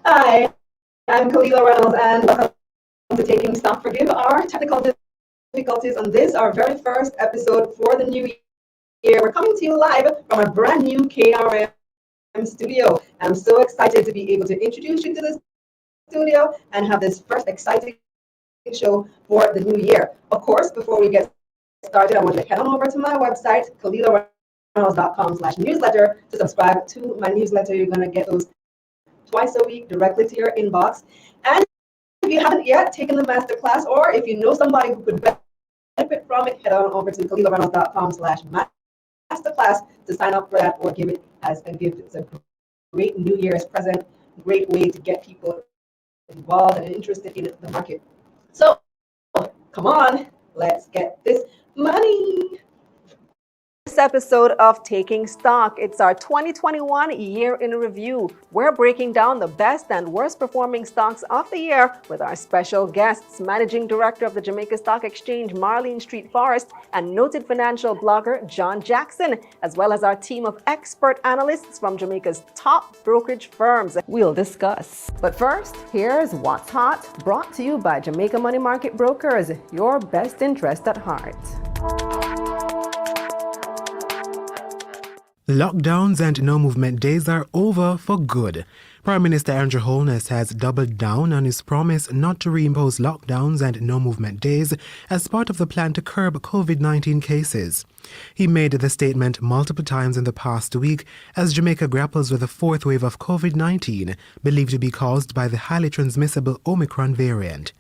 Hi, I'm Kalila Reynolds, and welcome to Taking Stock. Forgive our technical difficulties on this, our very first episode for the new year. We're coming to you live from our brand new KRM studio. I'm so excited to be able to introduce you to the studio and have this first exciting show for the new year. Of course, before we get started, I want you to head on over to my website, KalilaReynolds.com/newsletter, to subscribe to my newsletter. You're going to get those twice a week directly to your inbox. And if you haven't yet taken the masterclass, or if you know somebody who could benefit from it, head on over to KalilaReynolds.com/masterclass to sign up for that or give it as a gift. It's a great New Year's present, great way to get people involved and interested in the market. So come on, let's get this money. This episode of Taking Stock, it's our 2021 year in review. We're breaking down the best and worst performing stocks of the year with our special guests, Managing Director of the Jamaica Stock Exchange, Marlene Forrest, and noted financial blogger, John Jackson, as well as our team of expert analysts from Jamaica's top brokerage firms. We'll discuss. But first, here's What's Hot, brought to you by Jamaica Money Market Brokers, your best interest at heart. Lockdowns and no-movement days are over for good. Prime Minister Andrew Holness has doubled down on his promise not to reimpose lockdowns and no-movement days as part of the plan to curb COVID-19 cases. He made the statement multiple times in the past week as Jamaica grapples with a fourth wave of COVID-19, believed to be caused by the highly transmissible Omicron variant.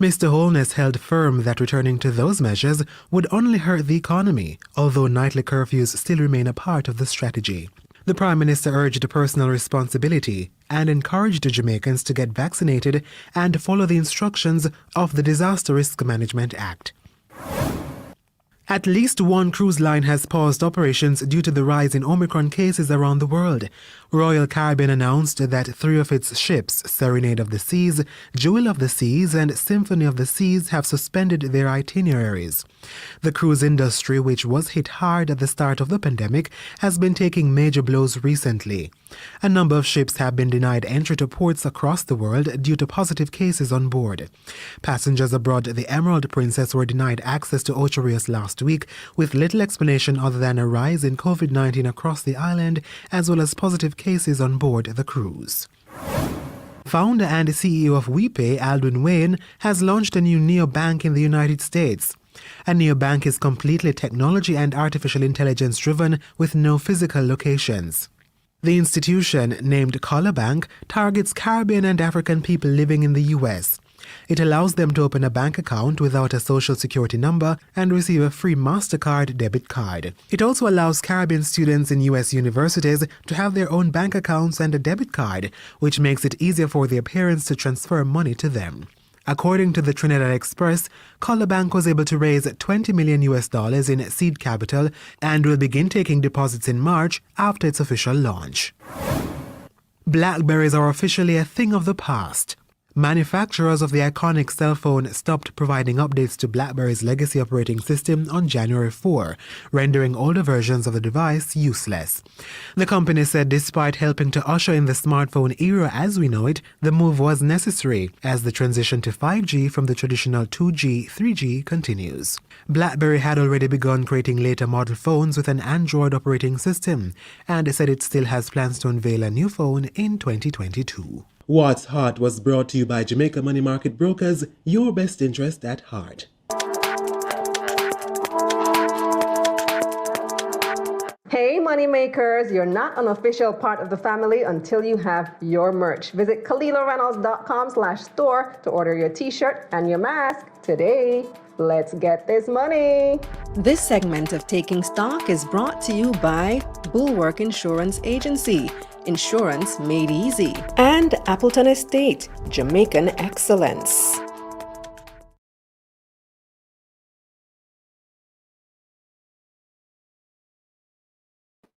Mr. Holness held firm that returning to those measures would only hurt the economy, although nightly curfews still remain a part of the strategy. The Prime Minister urged personal responsibility and encouraged Jamaicans to get vaccinated and follow the instructions of the Disaster Risk Management Act. At least one cruise line has paused operations due to the rise in Omicron cases around the world. Royal Caribbean announced that 3 of its ships, Serenade of the Seas, Jewel of the Seas, and Symphony of the Seas, have suspended their itineraries. The cruise industry, which was hit hard at the start of the pandemic, has been taking major blows recently. A number of ships have been denied entry to ports across the world due to positive cases on board. Passengers aboard the Emerald Princess were denied access to Ocho Rios last week, with little explanation other than a rise in COVID-19 across the island, as well as positive cases on board the cruise. Founder and CEO of WePay, Aldwin Wayne, has launched a new neobank in the United States. A neobank is completely technology and artificial intelligence driven with no physical locations. The institution, named Color Bank, targets Caribbean and African people living in the U.S. It allows them to open a bank account without a social security number and receive a free MasterCard debit card. It also allows Caribbean students in U.S. universities to have their own bank accounts and a debit card, which makes it easier for their parents to transfer money to them. According to the Trinidad Express, Color Bank was able to raise $20 million in seed capital and will begin taking deposits in March after its official launch. Blackberries are officially a thing of the past. Manufacturers of the iconic cell phone stopped providing updates to BlackBerry's legacy operating system on January 4, rendering older versions of the device useless. The company said despite helping to usher in the smartphone era as we know it, the move was necessary as the transition to 5G from the traditional 2G, 3G continues. BlackBerry had already begun creating later model phones with an Android operating system and said it still has plans to unveil a new phone in 2022. What's Hot was brought to you by Jamaica Money Market Brokers, your best interest at heart. Hey moneymakers, you're not an official part of the family until you have your merch. Visit KalilaReynolds.com/store to order your t-shirt and your mask today. Let's get this money. This segment of Taking Stock is brought to you by Bulwark Insurance Agency, insurance made easy, and Appleton Estate, Jamaican excellence.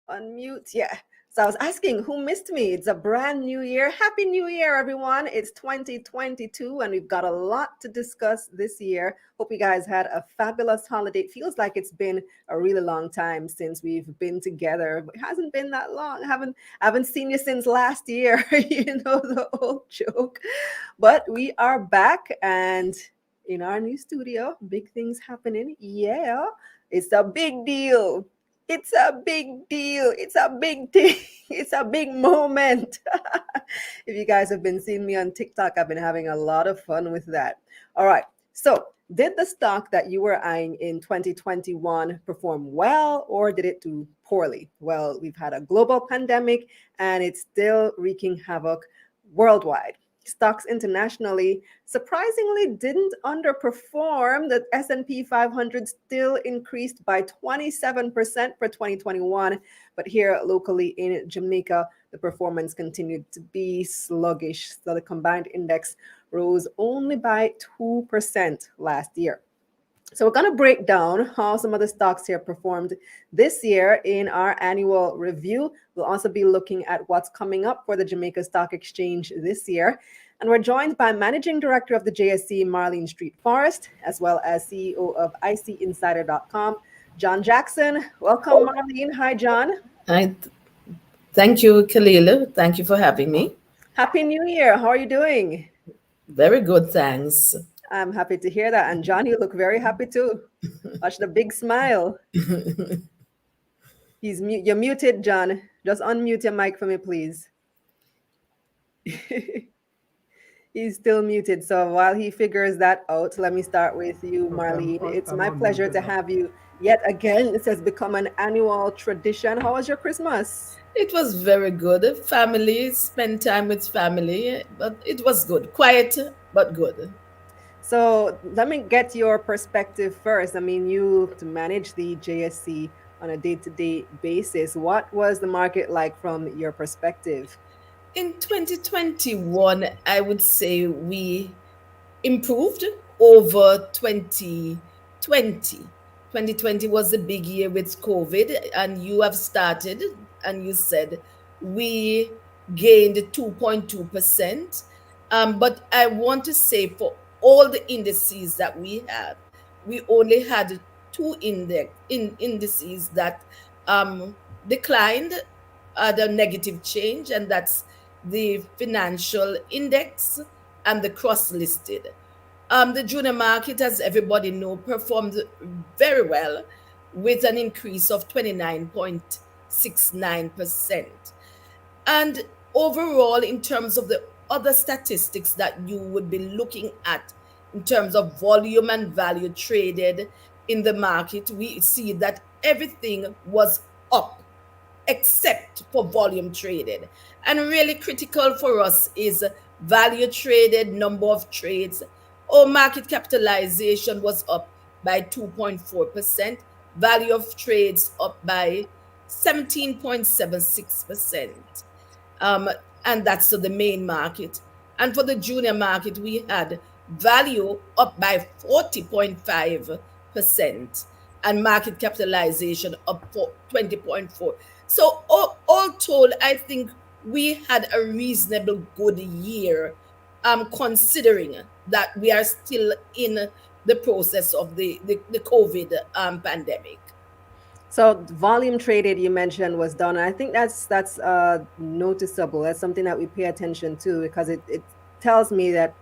Unmute, yeah. So I was asking who missed me. It's a brand new year. Happy New Year, everyone. It's 2022, and we've got a lot to discuss this year. Hope you guys had a fabulous holiday. It feels like it's been a really long time since we've been together, but it hasn't been that long. I haven't seen you since last year, the old joke. But we are back and in our new studio, big things happening. Yeah, it's a big deal. It's a big deal. It's a big thing. It's a big moment. If you guys have been seeing me on TikTok, I've been having a lot of fun with that. All right. So, did the stock that you were eyeing in 2021 perform well or did it do poorly? Well, we've had a global pandemic and it's still wreaking havoc worldwide. Stocks internationally surprisingly didn't underperform. The S&P 500 still increased by 27% for 2021, but here locally in Jamaica, the performance continued to be sluggish. So the combined index rose only by 2% last year. So we're going to break down how some of the stocks here performed this year in our annual review. We'll also be looking at what's coming up for the Jamaica Stock Exchange this year. And we're joined by Managing Director of the JSC, Marlene Street Forrest, as well as CEO of ICinsider.com, John Jackson. Welcome, Marlene. Hi, John. I thank you, Khalil. Thank you for having me. Happy New Year. How are you doing? Very good, thanks. I'm happy to hear that. And John, you look very happy too. Watch the big smile. You're muted, John. Just unmute your mic for me, please. He's still muted. So while he figures that out, let me start with you, Marlene. It's my pleasure to have you yet again. This has become an annual tradition. How was your Christmas? It was very good. Family, spend time with family, but it was good. Quiet, but good. So let me get your perspective first. I mean, you to manage the JSC on a day-to-day basis. What was the market like from your perspective? In 2021, I would say we improved over 2020. 2020 was a big year with COVID, and you have started and you said we gained 2.2%. But I want to say for all the indices that we have, we only had indices that declined the negative change, and that's the financial index and the cross listed. The junior market, as everybody know, performed very well with an increase of 29.69%. And overall, in terms of the other statistics that you would be looking at in terms of volume and value traded in the market, we see that everything was up except for volume traded. And really critical for us is value traded, number of trades. Our market capitalization was up by 2.4%, value of trades up by 17.76%. And that's the main market. And for the junior market, we had value up by 40.5% and market capitalization up for 20.4. So all told, I think we had a reasonable good year, considering that we are still in the process of the COVID pandemic. So volume traded you mentioned was down. And I think that's noticeable. That's something that we pay attention to because it tells me that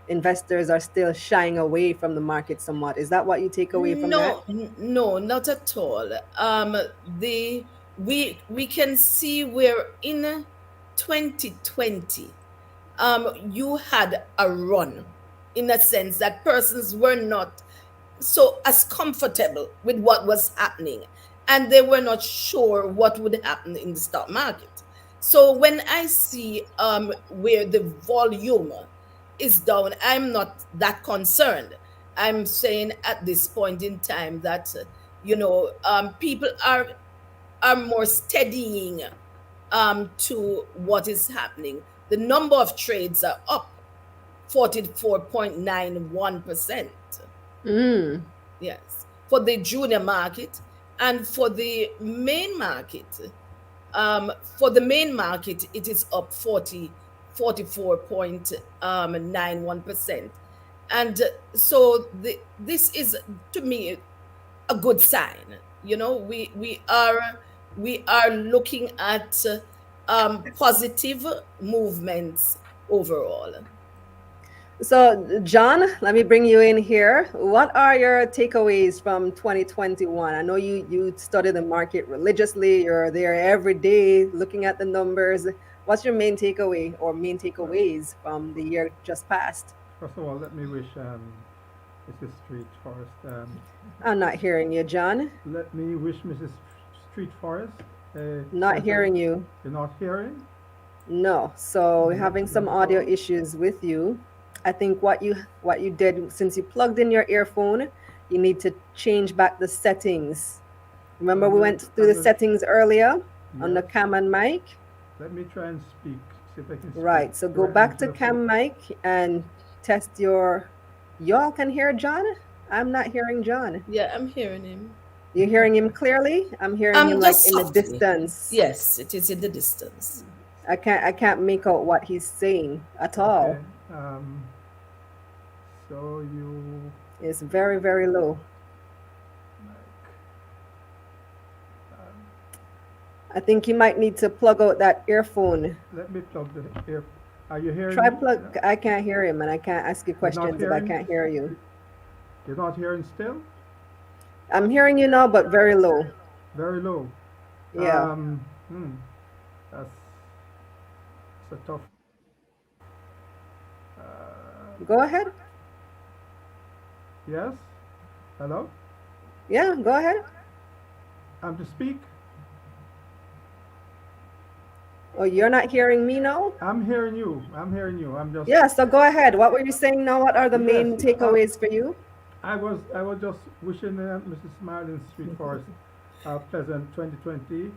investors are still shying away from the market somewhat. Is that what you take away from that? No, not at all. We can see where in 2020, you had a run in a sense that persons were not so as comfortable with what was happening, and they were not sure what would happen in the stock market. So when I see where the volume is down, I'm not that concerned. I'm saying at this point in time that people are more steadying to what is happening. The number of trades are up 44.91%. Yes, for the junior market. And for the main market, For the main market, it is up 44.91%. And this is, to me, a good sign. We are looking at positive movements overall. So, John, let me bring you in here. What are your takeaways from 2021? I know you study the market religiously. You're there every day looking at the numbers. What's your main takeaway or main Well, takeaways from the year just passed? first of all, let me wish Mrs. Street Forest. I'm not hearing you, John. Let me wish Mrs. Street Forest a Not pleasant. hearing you. You're not hearing? No. So we're Let having me some audio go. issues with you. I think what you did since you plugged in your earphone, you need to change back the settings. Remember I'm we gonna. went through I'm the gonna. settings earlier on the Yes. cam and mic? Let me try and speak. See if I can speak Right. So go directly back into to the phone. cam mic and test your. Y'all can hear John? I'm not hearing John. Yeah, I'm hearing him. You're hearing him clearly? I'm hearing him like Just in the softly. distance. Yes, it is in the distance. I can't make out what he's saying at Okay. all. So you It's very, very low. like. Um, I think you might need to plug out that earphone. Let me plug the ear. Are you hearing Try me? plug. I can't hear him, and I can't ask you You're not questions if I hearing. can't hear you. You're not hearing still. I'm hearing you now, but very low. Very low. Yeah. Um, hmm, that's, that's a tough. Go ahead. Yes. Hello. Yeah, go ahead. I'm to speak. Oh, you're not hearing me now? I'm hearing you. I'm hearing you. I'm just. Yeah, so go ahead. What were you saying now? What are the Yes. main takeaways for you? I was just wishing Mrs. Marlene Street Forest a pleasant 2022,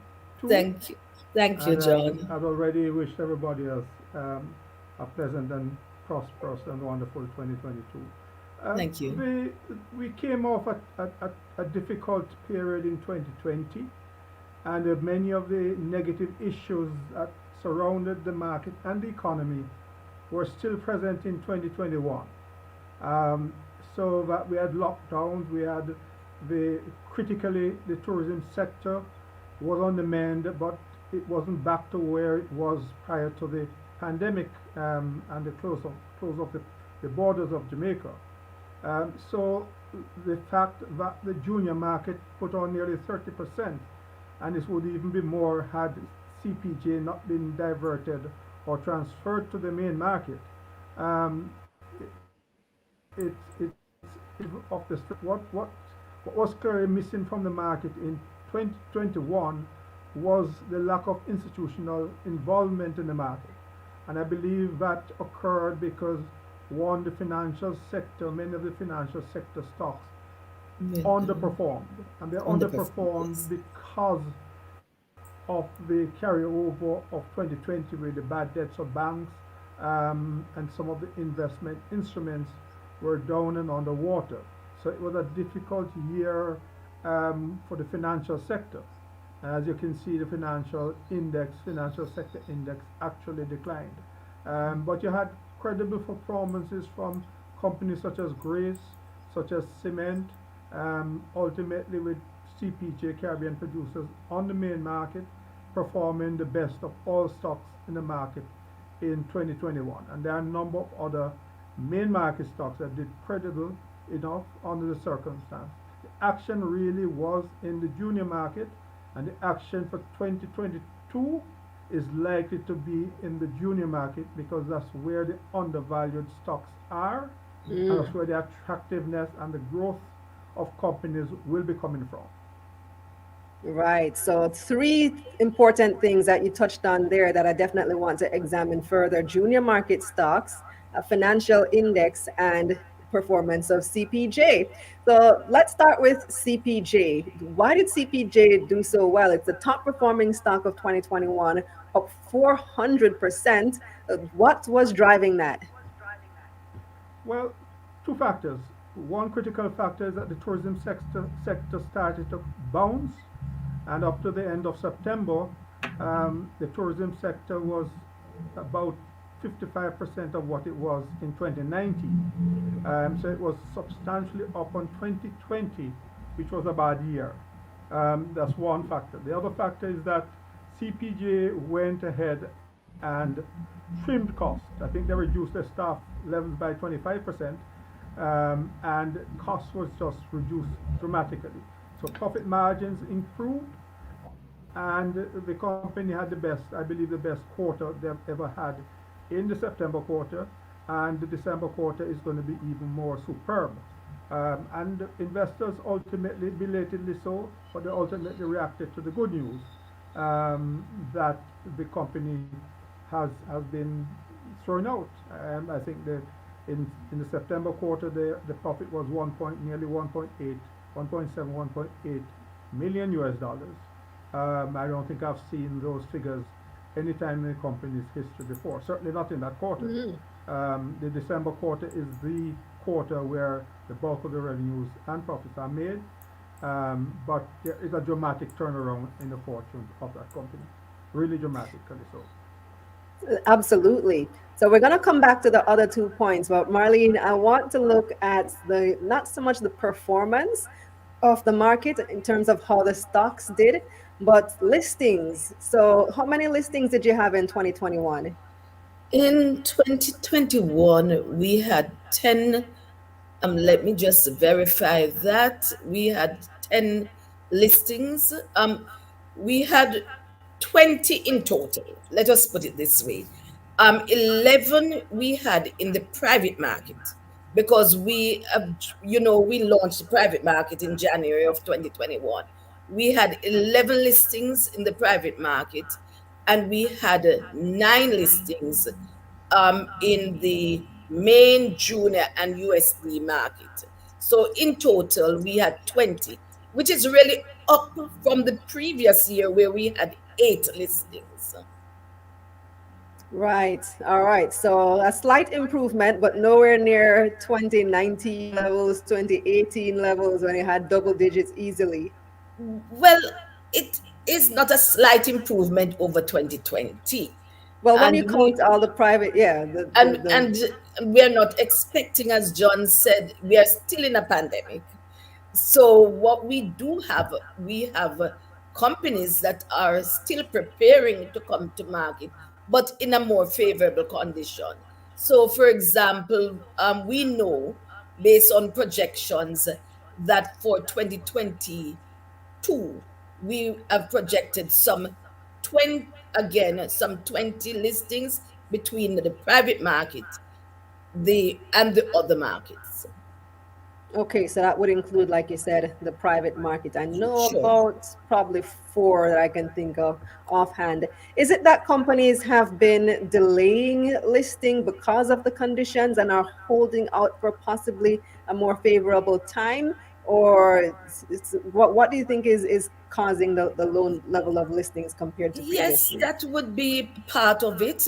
Thank you. Thank you, and John. I've already wished everybody else a pleasant and prosperous and wonderful 2022. Uh, Thank you. we came off a difficult period in 2020, and many of the negative issues that surrounded the market and the economy were still present in 2021. Um, so that we had lockdowns, we had the tourism sector was on the mend, but it wasn't back to where it was prior to the pandemic and the close of the borders of Jamaica. So the fact that the junior market put on nearly 30%, and this would even be more had CPJ not been diverted or transferred to the main market. Um, it's of the what was clearly missing from the market in 2021 was the lack of institutional involvement in the market, and I believe that occurred because one, the financial sector, many of the financial sector stocks underperformed, and they Underperform, underperformed yes. because of the carryover of 2020 with the bad debts of banks, and some of the investment instruments were down and underwater. So it was a difficult year for the financial sector. As you can see, the financial sector index actually declined. But you had credible performances from companies such as Grace, such as Cement, ultimately with CPJ Caribbean producers on the main market performing the best of all stocks in the market in 2021. And there are a number of other main market stocks that did credible enough under the circumstance. The action really was in the junior market, and the action for 2022 is likely to be in the junior market because that's where the undervalued stocks are, and that's where the attractiveness and the growth of companies will be coming from. Right. So, three important things that you touched on there that I definitely want to examine further: junior market stocks, a financial index, and performance of CPJ. So, let's start with CPJ. Why did CPJ do so well? It's the top performing stock of 2021, up 400%. What was driving that? Well, two factors. One critical factor is that the tourism sector started to bounce, and up to the end of September, the tourism sector was about 55% of what it was in 2019. So it was substantially up on 2020, which was a bad year. That's one factor. The other factor is that CPJ went ahead and trimmed costs. I think they reduced their staff levels by 25%, and cost was just reduced dramatically. So profit margins improved, and the company had the best, I believe, the best quarter they've ever had in the September quarter, and the December quarter is going to be even more superb. And investors ultimately, belatedly so, but they ultimately reacted to the good news, that the company has been thrown out. I think that in the September quarter, the profit was nearly 1.8, 1.7, 1.8 million US dollars. I don't think I've seen those figures any time in the company's history before. Certainly not in that quarter. The December quarter is the quarter where the bulk of the revenues and profits are made. But there is a dramatic turnaround in the fortunes of that company. Really dramatically so. Absolutely. So we're going to come back to the other 2 points, but Marlene, I want to look at the not so much the performance of the market in terms of how the stocks did, but listings. So how many listings did you have in 2021? In 2021, we had 10. Let me just verify that. We had 10 listings. We had 20 in total. Let us put it this way. 11 we had in the private market because we launched the private market in January of 2021. We had 11 listings in the private market, and we had 9 listings in the main junior and USD market. So in total, we had 20, which is really up from the previous year where we had 8 listings. Right. All right. So a slight improvement, but nowhere near 2019 levels, 2018 levels when you had double digits easily. Well, it is not a slight improvement over 2020. Well, when you And we count all the private, yeah, and we are not expecting, as John said, we are still in a pandemic. So what we have companies that are still preparing to come to market, but in a more favorable condition. So, for example, we know based on projections that for 2022, we have projected some 20 listings between the private market, the other markets. okay, so that would include, like you said, the private market. I know Sure. about probably four that I can think of offhand. Is it that companies have been delaying listing because of the conditions and are holding out for possibly a more favorable time? Or what do you think is causing the low level of listings compared to Yes, previously? that would be part of it.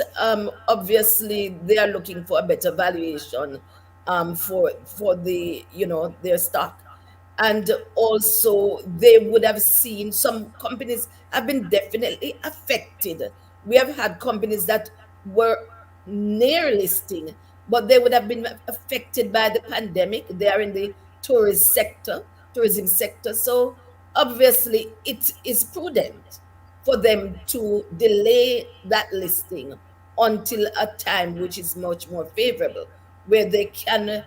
Obviously, they are looking for a better valuation for their stock, and also they would have seen some companies have been definitely affected. We have had companies that were near listing, but they would have been affected by the pandemic. They are in the tourism sector, so obviously it is prudent for them to delay that listing until a time which is much more favorable, where they can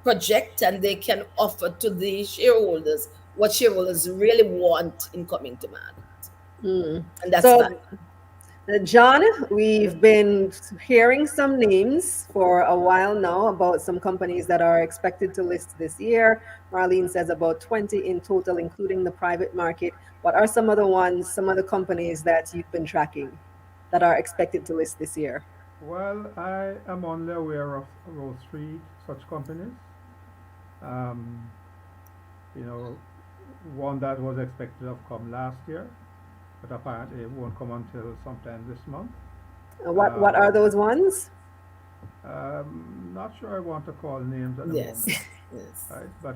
project and they can offer to the shareholders what shareholders really want in coming to market. Mm. And that's So fine. John, we've been hearing some names for a while now about some companies that are expected to list this year. Marlene says about 20 in total, including the private market. What are some other ones, some other companies that you've been tracking that are expected to list this year? Well, I am only aware of those three such companies. Um, you know, one that was expected to have come last year, but apparently it won't come until sometime this month. What are those ones? Not sure I want to call names at the moment, Yes, yes. right? But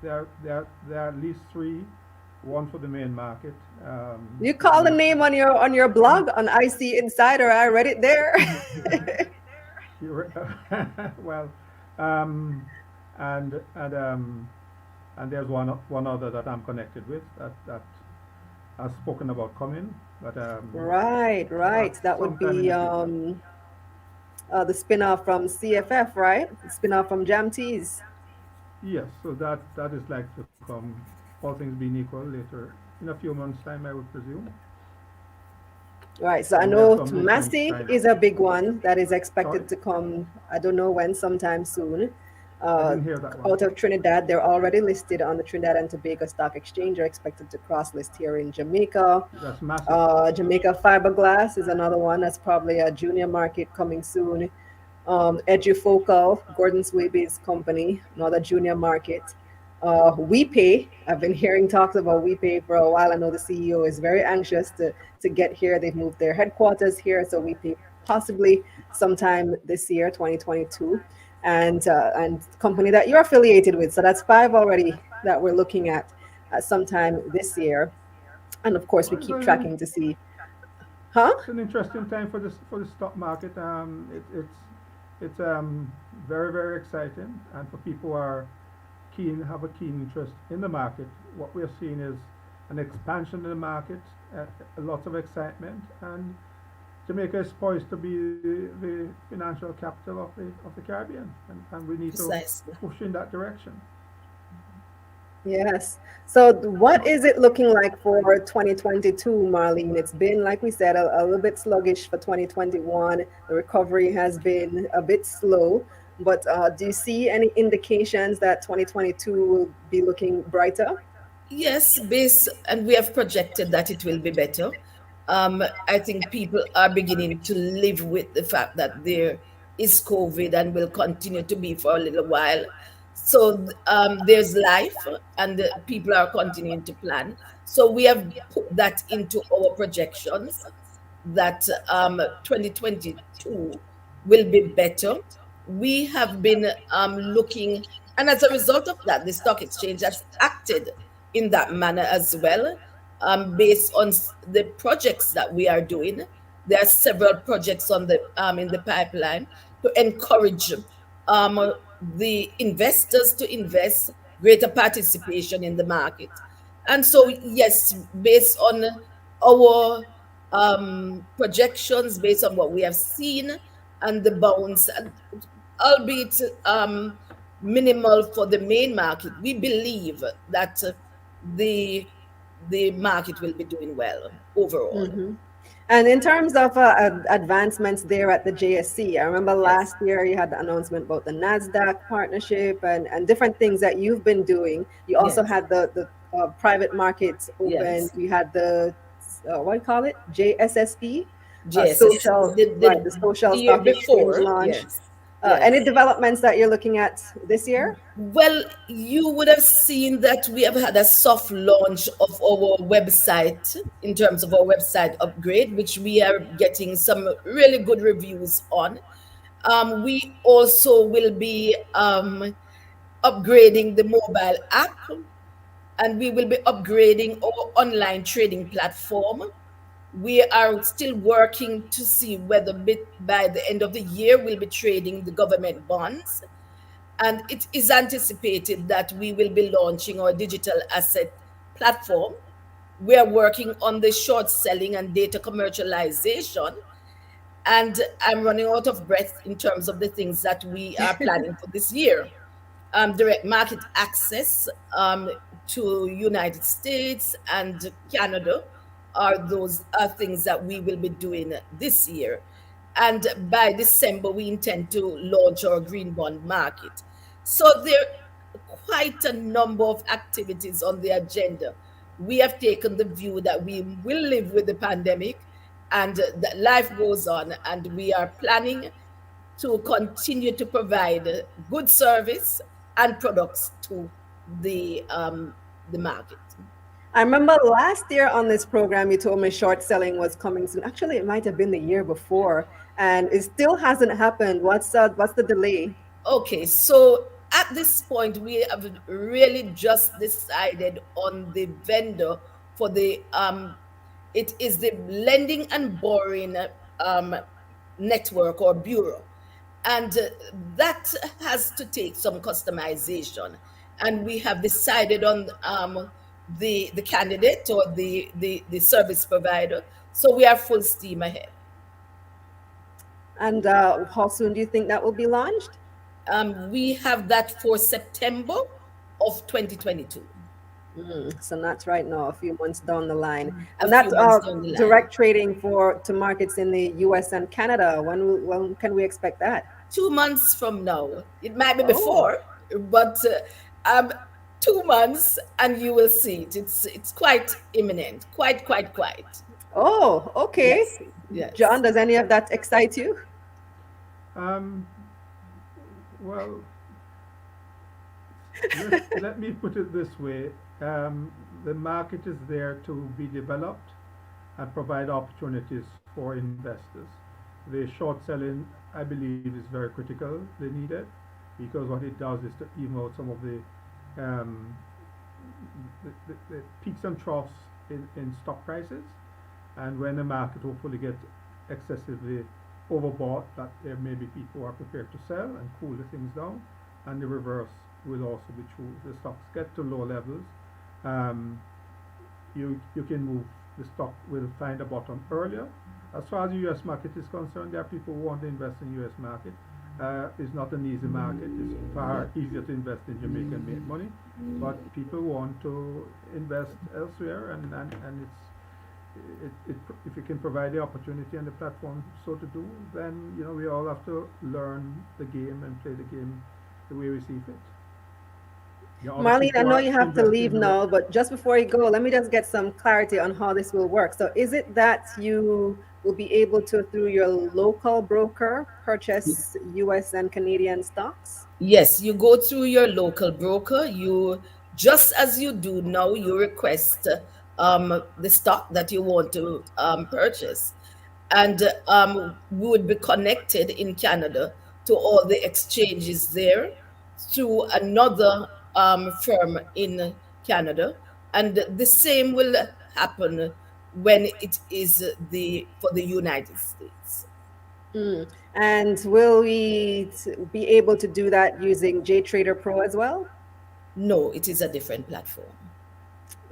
there are at least three one for the main market. You The call the Jamaica. name on your blog on IC Insider. I read it there. Well, um, and and there's one other that I'm connected with that has spoken about coming, but Right, right. that's That would sometime in be the future. the spin-off from CFF, right? The spin-off from Jam Teas. Yes, so that is like to come, all things being equal, later in a few months' time, I would presume. Right. So I And there's know some recent Massey sign. is a big one that is Sorry, expected to come, I don't know when, sometime soon. I Uh, didn't hear that one. Out of Trinidad, they're already listed on the Trinidad and Tobago Stock Exchange. They're expected to cross list here in Jamaica. That's massive. Jamaica Fiberglass is another one that's probably a junior market coming soon. Edufocal, Gordon Swaby's company, another junior market. WePay, I've been hearing talks about WePay for a while. I know the CEO is very anxious to get here. They've moved their headquarters here, so WePay possibly sometime this year, 2022. And company that you're affiliated with. So that's five already that we're looking at sometime this year. And of course, we Well, keep tracking to see, huh? it's an interesting time for the stock market. It's very exciting, and for people who are have a keen interest in the market. What we're seeing is an expansion in the market, a lot of excitement, and Jamaica is poised to be the financial capital of the Caribbean, and we need to Precisely. push in that direction. Yes. So what is it looking like for 2022, Marlene? It's been, like we said, a little bit sluggish for 2021. The recovery has been a bit slow, but do you see any indications that 2022 will be looking brighter? Yes, and we have projected that it will be better. I think people are beginning to live with the fact that there is COVID and will continue to be for a little while. So there's life, and people are continuing to plan. So we have put that into our projections that 2022 will be better. We have been looking, and as a result of that, the stock exchange has acted in that manner as well, based on the projects that we are doing. There are several projects on the in the pipeline to encourage the investors to invest, greater participation in the market. And so, yes, based on our projections, based on what we have seen and the bounce, albeit minimal for the main market, we believe that the the market will be doing well overall. Hmm. And in terms of advancements there at the JSC, I remember Yes, last year you had the announcement about the NASDAQ partnership and different things that you've been doing. You also yes, had the private markets open. yes. You had the, what do you call it? JSSE, JSS, social, right, the the social year stock exchange before, launch. yes, Any yes. developments that you're looking at this year? Well, you would have seen that we have had a soft launch of our website in terms of our website upgrade, which we are getting some really good reviews on. We also will be upgrading the mobile app, and we will be upgrading our online trading platform. We are still working to see whether by the end of the year we'll be trading the government bonds, and it is anticipated that we will be launching our digital asset platform. We are working on the short selling and data commercialization, and I'm running out of breath in terms of the things that we are planning for this year. Direct market access to United States and Canada are those are things that we will be doing this year. And by December, we intend to launch our green bond market. So there are quite a number of activities on the agenda. We have taken the view that we will live with the pandemic, and that life goes on, and we are planning to continue to provide good service and products to the market. I remember last year on this program, you told me short selling was coming soon. Actually, it might have been the year before, and it still hasn't happened. What's the delay? Okay, so at this point, we have really just decided on the vendor for the it is the lending and borrowing um, network or bureau, and that has to take some customization. And we have decided on the candidate or the service provider. So we are full steam ahead. And how soon do you think that will be launched? We have that for September of 2022, So not right now, a few months down the line. a And few that's months down the line. direct trading for to markets in the US and Canada. When can we expect that? 2 months from now, it might be Oh, before, but 2 months and you will see it. It's quite imminent, quite. oh, okay. Yes, yes. John, does any of that excite you? Um, well, let me put it this way. The market is there to be developed and provide opportunities for investors. The short selling, I believe, is very critical. They need it because what it does is to even out some of um, the peaks and troughs in stock prices. And when the market hopefully gets excessively overbought, that there may be people who are prepared to sell and cool the things down. And the reverse will also be true. If the stocks get to low levels, um, you can move. The stock will find a bottom earlier. As far as the U.S. market is concerned, there are people who want to invest in the U.S. market. It's not an easy market. It's far easier to invest in Jamaica and make money, but people want to invest elsewhere, and if you can provide the opportunity and the platform so to do, then we all have to learn the game and play the game the way we see fit. Other Marlene, I people know are you have to investing leave the way. now, but just before you go, let me just get some clarity on how this will work. So, is it that you will be able to, through your local broker, purchase US and Canadian stocks? Yes, you go through your local broker. You, just as you do now, you request the stock that you want to purchase, and we would be connected in Canada to all the exchanges there through another firm in Canada, and the same will happen when it is the for the United States. Mm. And will we be able to do that using JTrader Pro as well? No, it is a different platform.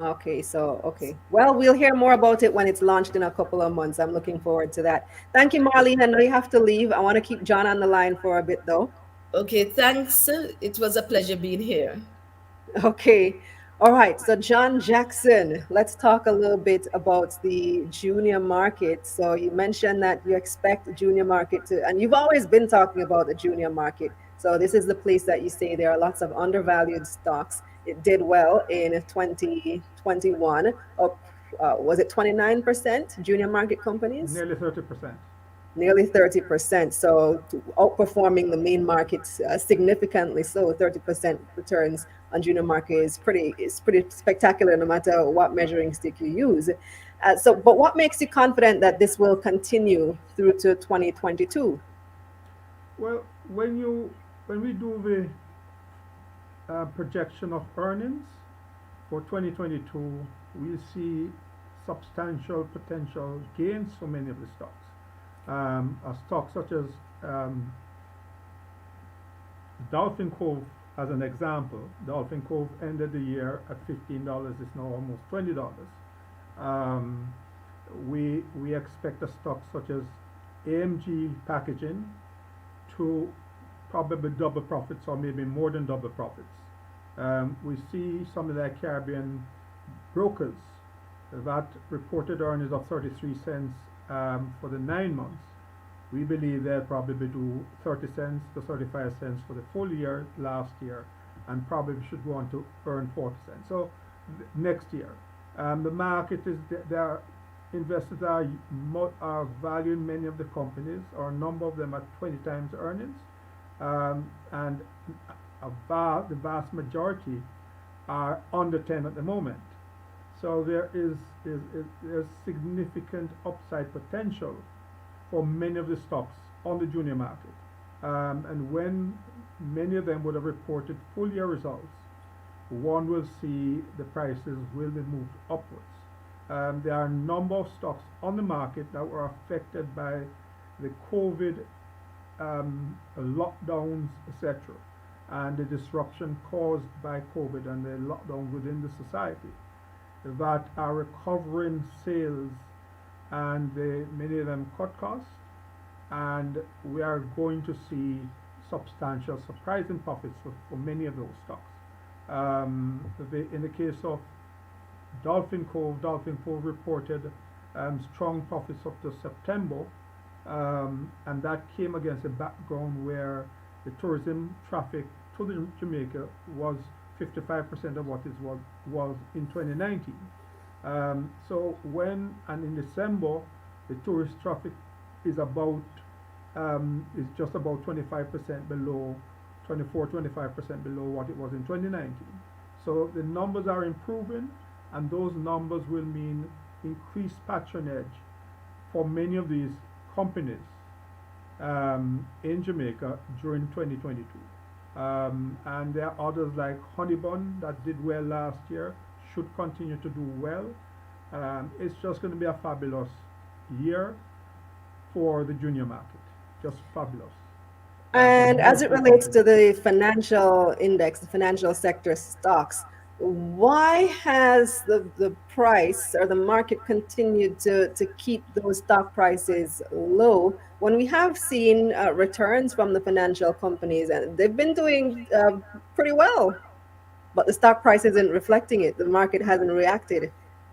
Okay, so okay. Well, we'll hear more about it when it's launched in a couple of months. I'm looking forward to that. Thank you, Marlene. I know you have to leave. I want to keep John on the line for a bit though. Okay, thanks. It was a pleasure being here. Okay. All right. So, John Jackson, let's talk a little bit about the junior market. So, you mentioned that you expect the junior market to, and you've always been talking about the junior market. So, this is the place that you say there are lots of undervalued stocks. It did well in 2021, up, was it 29% junior market companies? Nearly 30%. Nearly 30%. So outperforming the main market significantly. So 30% returns on junior market is pretty spectacular no matter what measuring stick you use. But what makes you confident that this will continue through to 2022? Well, when we do the projection of earnings for 2022, we see substantial potential gains for many of the stocks. A stock such as Dolphin Cove, as an example, Dolphin Cove ended the year at $15. It's now almost $20. Um, we expect a stock such as AMG Packaging to probably double profits or maybe more than double profits. We see some of the Caribbean brokers that reported earnings of 33 cents for the 9 months. We believe they'll probably do 30 cents to 35 cents for the full year last year, and probably should go on to earn 40 cents. So next year, the market is there. Investors are valuing many of the companies, or a number of them at 20 times earnings, and the vast majority are under 10 at the moment. So there's significant upside potential for many of the stocks on the junior market. And when many of them would have reported full year results, one will see the prices will be moved upwards. There are a number of stocks on the market that were affected by the COVID lockdowns, etc., and the disruption caused by COVID and the lockdown within the society that are recovering sales, and many of them cut costs, and we are going to see substantial surprising profits for many of those stocks. In the case of Dolphin Cove reported strong profits up to September, and that came against a background where the tourism traffic to Jamaica was 55% of what it was in 2019. So and in December, the tourist traffic is is just about 25% below, 25% below what it was in 2019. So the numbers are improving, and those numbers will mean increased patronage for many of these companies in Jamaica during 2022. And there are others like Honeybun that did well last year, should continue to do well. It's just going to be a fabulous year for the junior market, just fabulous. And as it relates to the financial index, the financial sector stocks, why has the price or the market continued to keep those stock prices low when we have seen returns from the financial companies, and they've been doing pretty well, but the stock price isn't reflecting it. The market hasn't reacted.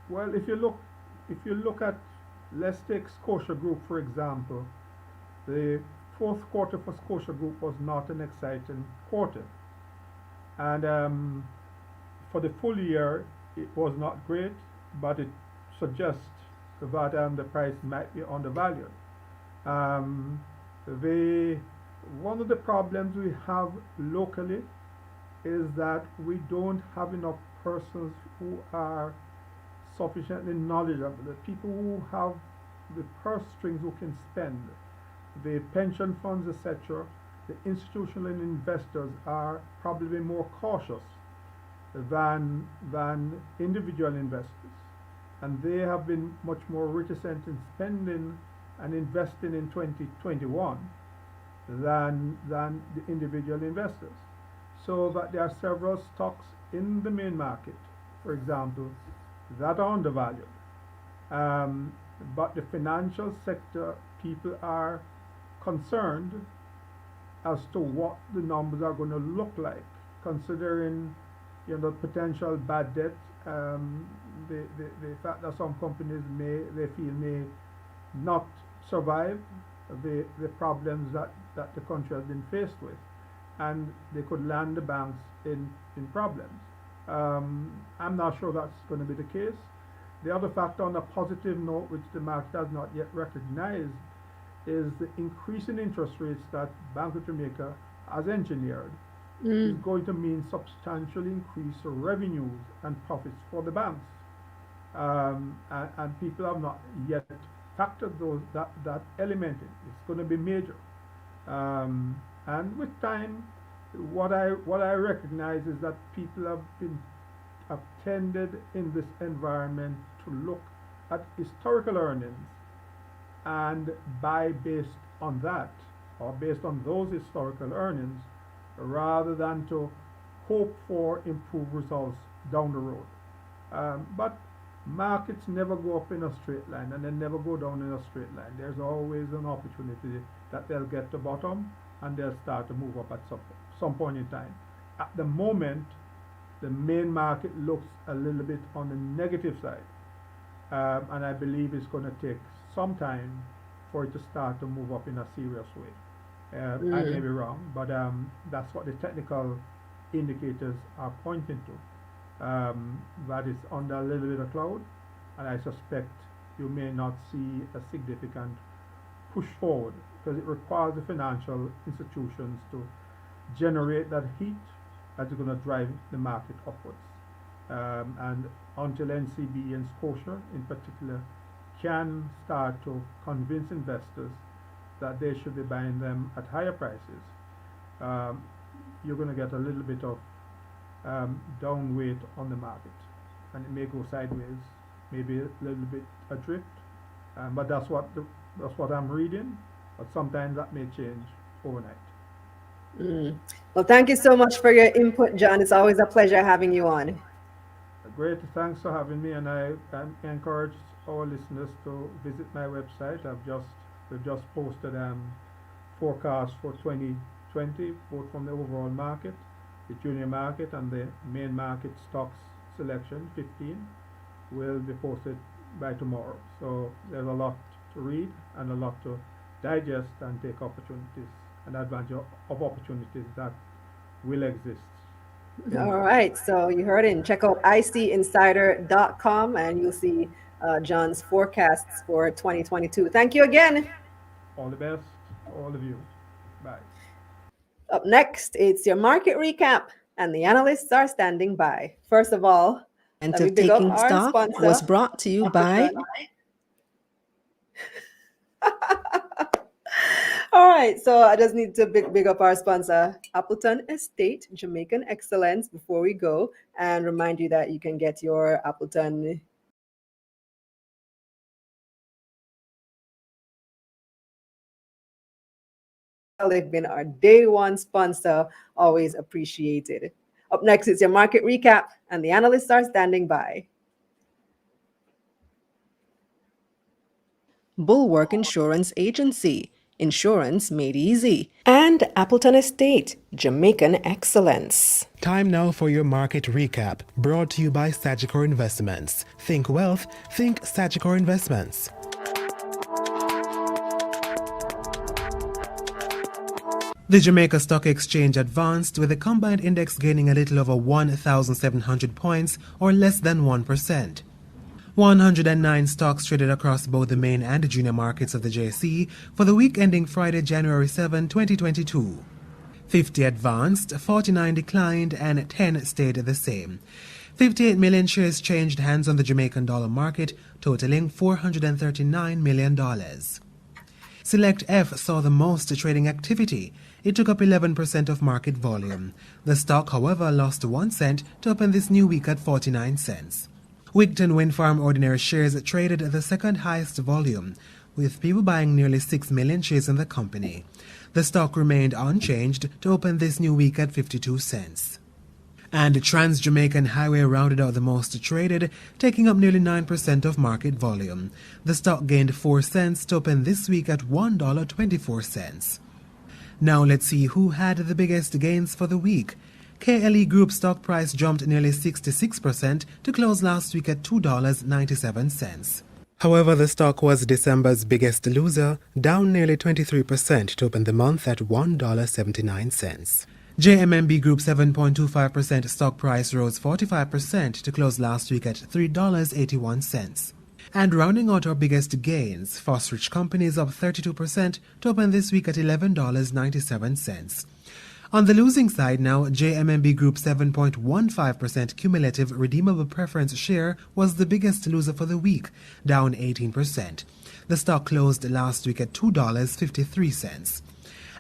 Well, if you look at, let's take Scotia Group for example. The fourth quarter for Scotia Group was not an exciting quarter, and for the full year it was not great, but it suggests that the price might be undervalued. Um, the One of the problems we have locally is that we don't have enough persons who are sufficiently knowledgeable. The people who have the purse strings who can spend, the pension funds, etc., the institutional investors are probably more cautious than individual investors, and they have been much more reticent in spending and investing in 2021 than the individual investors. So that there are several stocks in the main market, for example, that are undervalued. Um, but the financial sector people are concerned as to what the numbers are going to look like, considering potential bad debt, the fact that some companies they feel may not survive the problems that the country has been faced with, and they could land the banks in problems. I'm not sure that's going to be the case. The other factor on a positive note, which the market has not yet recognized, is the increase in interest rates that Bank of Jamaica has engineered is going to mean substantially increased revenues and profits for the banks. And people have not yet factored that element in. It's going to be major. And with time, what I recognize is that people have tended in this environment to look at historical earnings and buy based on that, or based on those historical earnings, rather than to hope for improved results down the road. But markets never go up in a straight line, and they never go down in a straight line. There's always an opportunity that they'll get to bottom and they'll start to move up at some point in time. At the moment, the main market looks a little bit on the negative side, and I believe it's going to take some time for it to start to move up in a serious way. I may be wrong, but that's what the technical indicators are pointing to. That is under a little bit of cloud, and I suspect you may not see a significant push forward, because it requires the financial institutions to generate that heat that is going to drive the market upwards. And until NCB and Scotia in particular can start to convince investors that they should be buying them at higher prices, you're going to get a little bit of down weight on the market, and it may go sideways, maybe a little bit adrift. But that's what I'm reading. But sometimes that may change overnight. Well, thank you so much for your input, John. It's always a pleasure having you on. Great, thanks for having me, and I encourage our listeners to visit my website. We've just posted forecast for 2020, both from the overall market, the junior market, and the main market stocks selection 15 will be posted by tomorrow. So there's a lot to read and a lot to digest and take opportunities and advantage of opportunities that will exist. All right. So you heard it. Check out icinsider.com and you'll see John's forecasts for 2022. Thank you again. All the best, all of you. Bye. Up next, it's your market recap, and the analysts are standing by. First of all, And let me big up Taking our Stock sponsor. was brought to you by All right, so I just need to big up our sponsor, Appleton Estate, Jamaican Excellence, before we go, and remind you that you can get your Appleton they've been our day one sponsor, always appreciated. Up next is your market recap, and the analysts are standing by. Bulwark Insurance Agency, insurance made easy, and Appleton Estate, Jamaican Excellence. Time now for your market recap, brought to you by Sagicor Investments. Think wealth, think Sagicor Investments. The Jamaica Stock Exchange advanced, with the combined index gaining a little over 1,700 points, or less than 1%. 109 stocks traded across both the main and junior markets of the JSE for the week ending Friday, January 7, 2022. 50 advanced, 49 declined, and 10 stayed the same. 58 million shares changed hands on the Jamaican dollar market, totaling $439 million. Select F saw the most trading activity. It took up 11% of market volume. The stock, however, lost 1 cent to open this new week at 49 cents. Wigton Wind Farm ordinary shares traded the second highest volume, with people buying nearly 6 million shares in the company. The stock remained unchanged to open this new week at 52 cents. And Trans-Jamaican Highway rounded out the most traded, taking up nearly 9% of market volume. The stock gained 4 cents to open this week at $1.24. Now let's see who had the biggest gains for the week. KLE Group stock price jumped nearly 66% to close last week at $2.97. However, the stock was December's biggest loser, down nearly 23% to open the month at $1.79. JMMB Group 7.25% stock price rose 45% to close last week at $3.81. And rounding out our biggest gains, Forrest Companies up 32% to open this week at $11.97. On the losing side now, JMMB Group 7.15% cumulative redeemable preference share was the biggest loser for the week, down 18%. The stock closed last week at $2.53.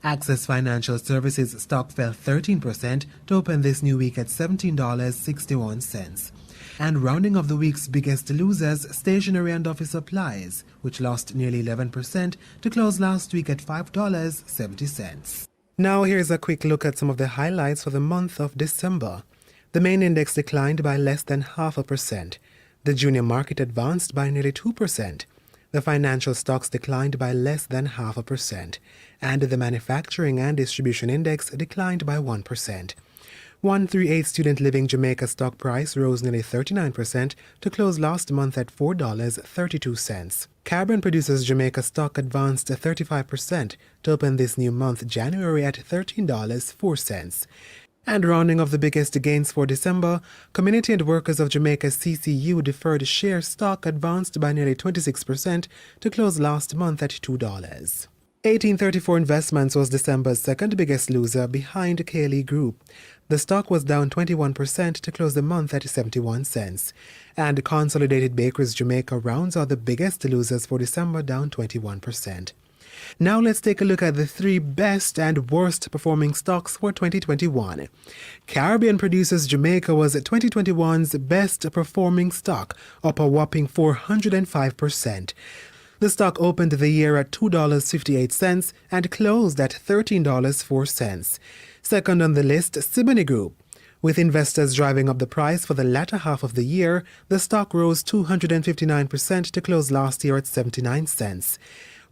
Access Financial Services stock fell 13% to open this new week at $17.61. And rounding off the week's biggest losers, Stationery and Office Supplies, which lost nearly 11% to close last week at $5.70. Now here's a quick look at some of the highlights for the month of December. The main index declined by less than 0.5%. The junior market advanced by nearly 2%. The financial stocks declined by less than 0.5%, and the manufacturing and distribution index declined by 1%. 138 Student Living Jamaica stock price rose nearly 39% to close last month at $4.32. Carbon Producers Jamaica stock advanced 35% to open this new month, January, at $13.04. And rounding off the biggest gains for December, Community and Workers of Jamaica CCU deferred share stock advanced by nearly 26% to close last month at $2. 1834 Investments was December's second biggest loser behind KLE Group. The stock was down 21% to close the month at 71 cents. And Consolidated Bakeries Jamaica rounds out the biggest losers for December, down 21%. Now let's take a look at the three best and worst performing stocks for 2021. Caribbean Producers Jamaica was 2021's best performing stock, up a whopping 405%. The stock opened the year at $2.58 and closed at $13.04. Second on the list, Siboney Group. With investors driving up the price for the latter half of the year, the stock rose 259% to close last year at 79 cents.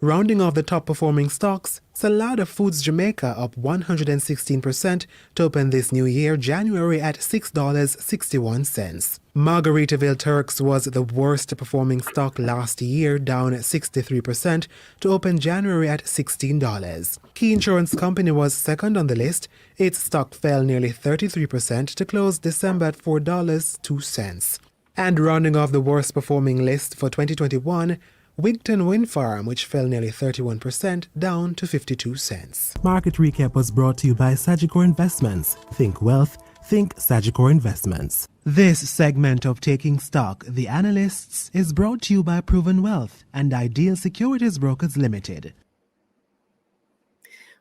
Rounding off the top performing stocks, Salada Foods Jamaica up 116% to open this new year January at $6.61. Margaritaville Turks was the worst performing stock last year, down 63% to open January at $16. Key Insurance Company was second on the list. Its stock fell nearly 33% to close December at $4.02. And rounding off the worst performing list for 2021, Wigton Wind Farm, which fell nearly 31%, down to 52 cents. Market Recap was brought to you by Sagicor Investments. Think wealth, think Sagicor Investments. This segment of Taking Stock, The Analysts, is brought to you by Proven Wealth and Ideal Securities Brokers Limited.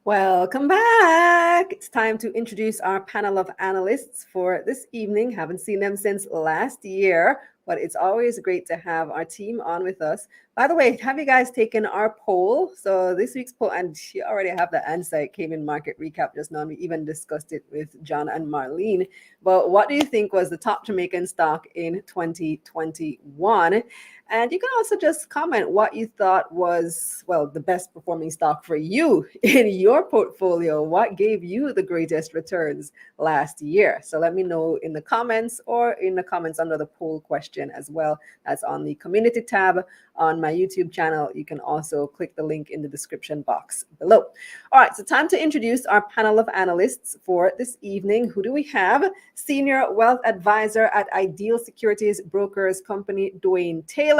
Welcome back. It's time to introduce our panel of analysts for this evening. Haven't seen them since last year, but it's always great to have our team on with us. By the way, have you guys taken our poll? So this week's poll, and you already have the answer. It came in Market Recap just now. We even discussed it with John and Marlene. But what do you think was the top Jamaican stock in 2021? And you can also just comment what you thought was, well, the best performing stock for you in your portfolio. What gave you the greatest returns last year? So let me know in the comments or in the comments under the poll question as well. That's on the community tab on my YouTube channel. You can also click the link in the description box below. All right, so time to introduce our panel of analysts for this evening. Who do we have? Senior Wealth Advisor at Ideal Securities Brokers Company, Dwayne Taylor.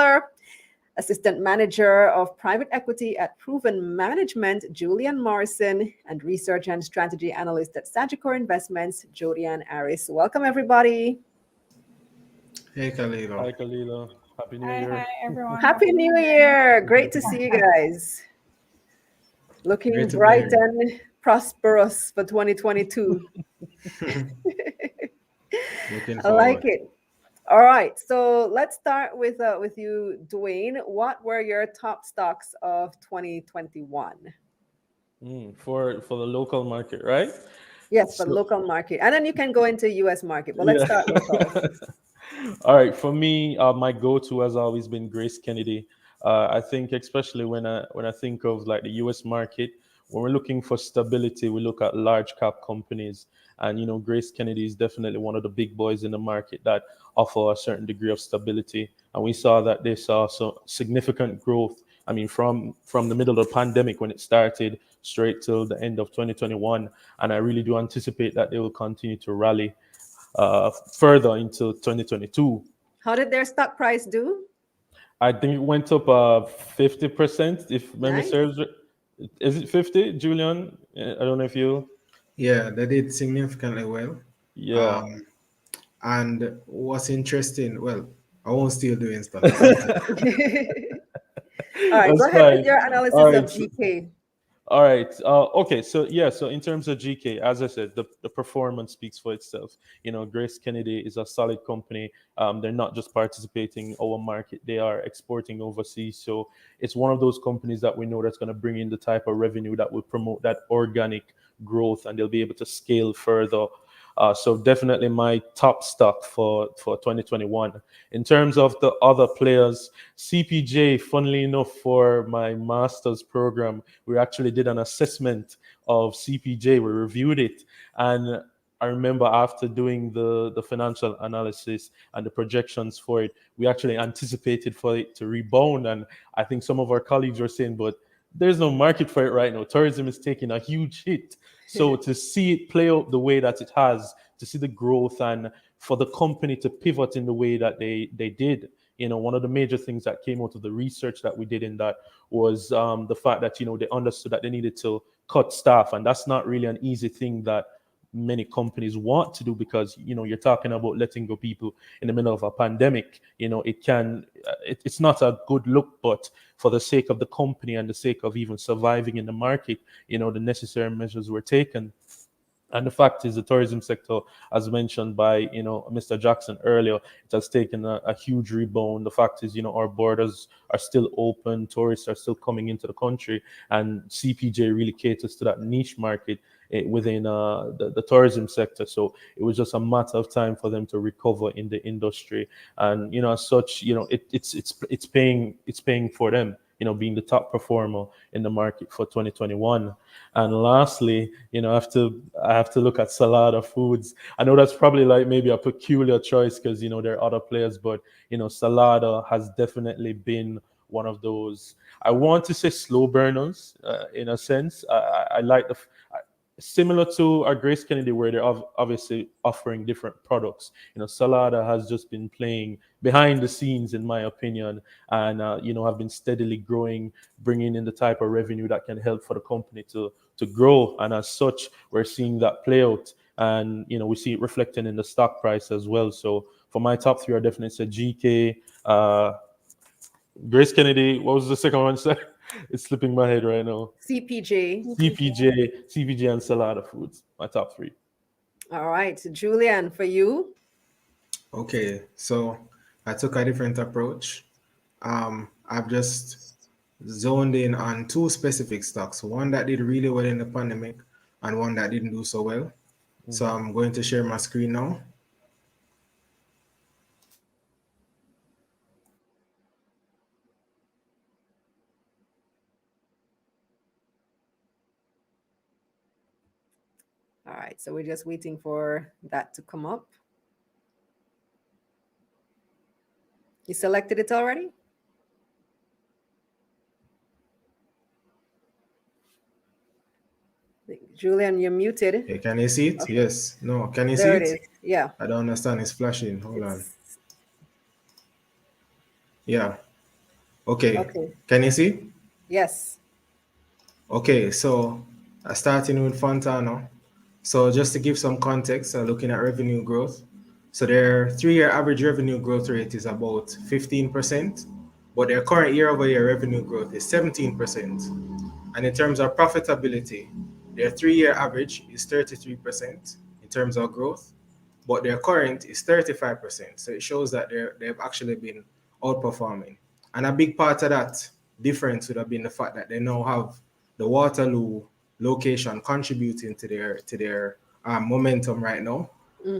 Assistant Manager of Private Equity at Proven Management, Julian Morrison. And Research and Strategy Analyst at Sagicor Investments, Jodianne Aris. Welcome, everybody. Hey, Kalila. Hi, Kalila. Happy New Year. Hi, everyone. Happy New Year. Great to see you guys. Looking Great to be bright here. and prosperous for 2022. Looking I like forward. it. All right, so let's start with you, Dwayne. What were your top stocks of 2021? For the local market, right? Yes, for So- local market, and then you can go into U.S. market. But let's start local. All right, for me, my go-to has always been Grace Kennedy. I think, especially when I think of like the U.S. market, when we're looking for stability, we look at large cap companies, and Grace Kennedy is definitely one of the big boys in the market that offer a certain degree of stability, and we saw that they saw so significant growth. I mean, from the middle of the pandemic when it started straight till the end of 2021, and I really do anticipate that they will continue to rally further into 2022. How did their stock price do? I think it went up 50%, if memory Nice. serves. Is it 50, Julian? I don't know if you. Yeah, they did significantly well. Yeah. And what's interesting, well, I won't steal doing stuff. All right, That's go ahead with fine. your analysis All of right. GK. All right. Okay. So in terms of GK, as I said, the performance speaks for itself. Grace Kennedy is a solid company. They're not just participating in our market; they are exporting overseas. So it's one of those companies that we know that's going to bring in the type of revenue that will promote that organic growth, and they'll be able to scale further. So definitely my top stock for 2021. In terms of the other players, CPJ, funnily enough, for my master's program, we actually did an assessment of CPJ. We reviewed it, and I remember after doing the financial analysis and the projections for it, we actually anticipated for it to rebound. And I think some of our colleagues were saying, but there's no market for it right now. Tourism is taking a huge hit. So to see it play out the way that it has, to see the growth, and for the company to pivot in the way that they did, one of the major things that came out of the research that we did in that was the fact that they understood that they needed to cut staff, and that's not really an easy thing that many companies want to do, because you're talking about letting go people in the middle of a pandemic. It's not a good look, but for the sake of the company and the sake of even surviving in the market, the necessary measures were taken. And the fact is, the tourism sector, as mentioned by Mr. Jackson earlier, it has taken a huge rebound. The fact is, our borders are still open, tourists are still coming into the country, and CPJ really caters to that niche market within the tourism sector. So it was just a matter of time for them to recover in the industry, and as such, it's paying for them. Being the top performer in the market for 2021. And lastly, I have to look at Salada Foods. I know that's probably like maybe a peculiar choice, because there are other players, but Salada has definitely been one of those, I want to say, slow burners, in a sense. I like similar to our Grace Kennedy, where they're obviously offering different products. Salada has just been playing behind the scenes, in my opinion, and have been steadily growing, bringing in the type of revenue that can help for the company to grow. And as such, we're seeing that play out, and we see it reflecting in the stock price as well. So for my top three, I definitely say GK, Grace Kennedy. What was the second one? Sir? It's slipping my head right now. CPJ. CPJ, and Salada Foods. My top three. All right, Julian, for you. Okay, so I took a different approach. I've just zoned in on two specific stocks, one that did really well in the pandemic and one that didn't do so well. So I'm going to share my screen now. All right, so we're just waiting for that to come up. You selected it already? Julian, you're muted. Hey, can you see it? Okay. Yes. No, can you see There it it? is. Yeah. I don't understand. It's flashing. Hold on. It's, Yeah. Okay. okay. Can you see? Yes. Okay, so starting with Fontana. So just to give some context, looking at revenue growth. So their 3-year average revenue growth rate is about 15%, but their current year-over-year revenue growth is 17%. And in terms of profitability, their 3-year average is 33% in terms of growth, but their current is 35%. So it shows that they've actually been outperforming. And a big part of that difference would have been the fact that they now have the Waterloo location contributing to their momentum right now.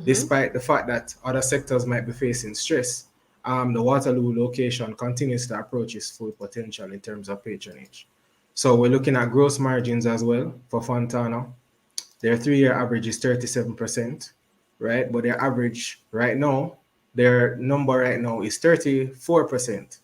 Despite the fact that other sectors might be facing stress, the Waterloo location continues to approach its full potential in terms of patronage. So we're looking at gross margins as well for Fontana. Their 3-year average is 37%, right? But their average right now, their number right now is 34%.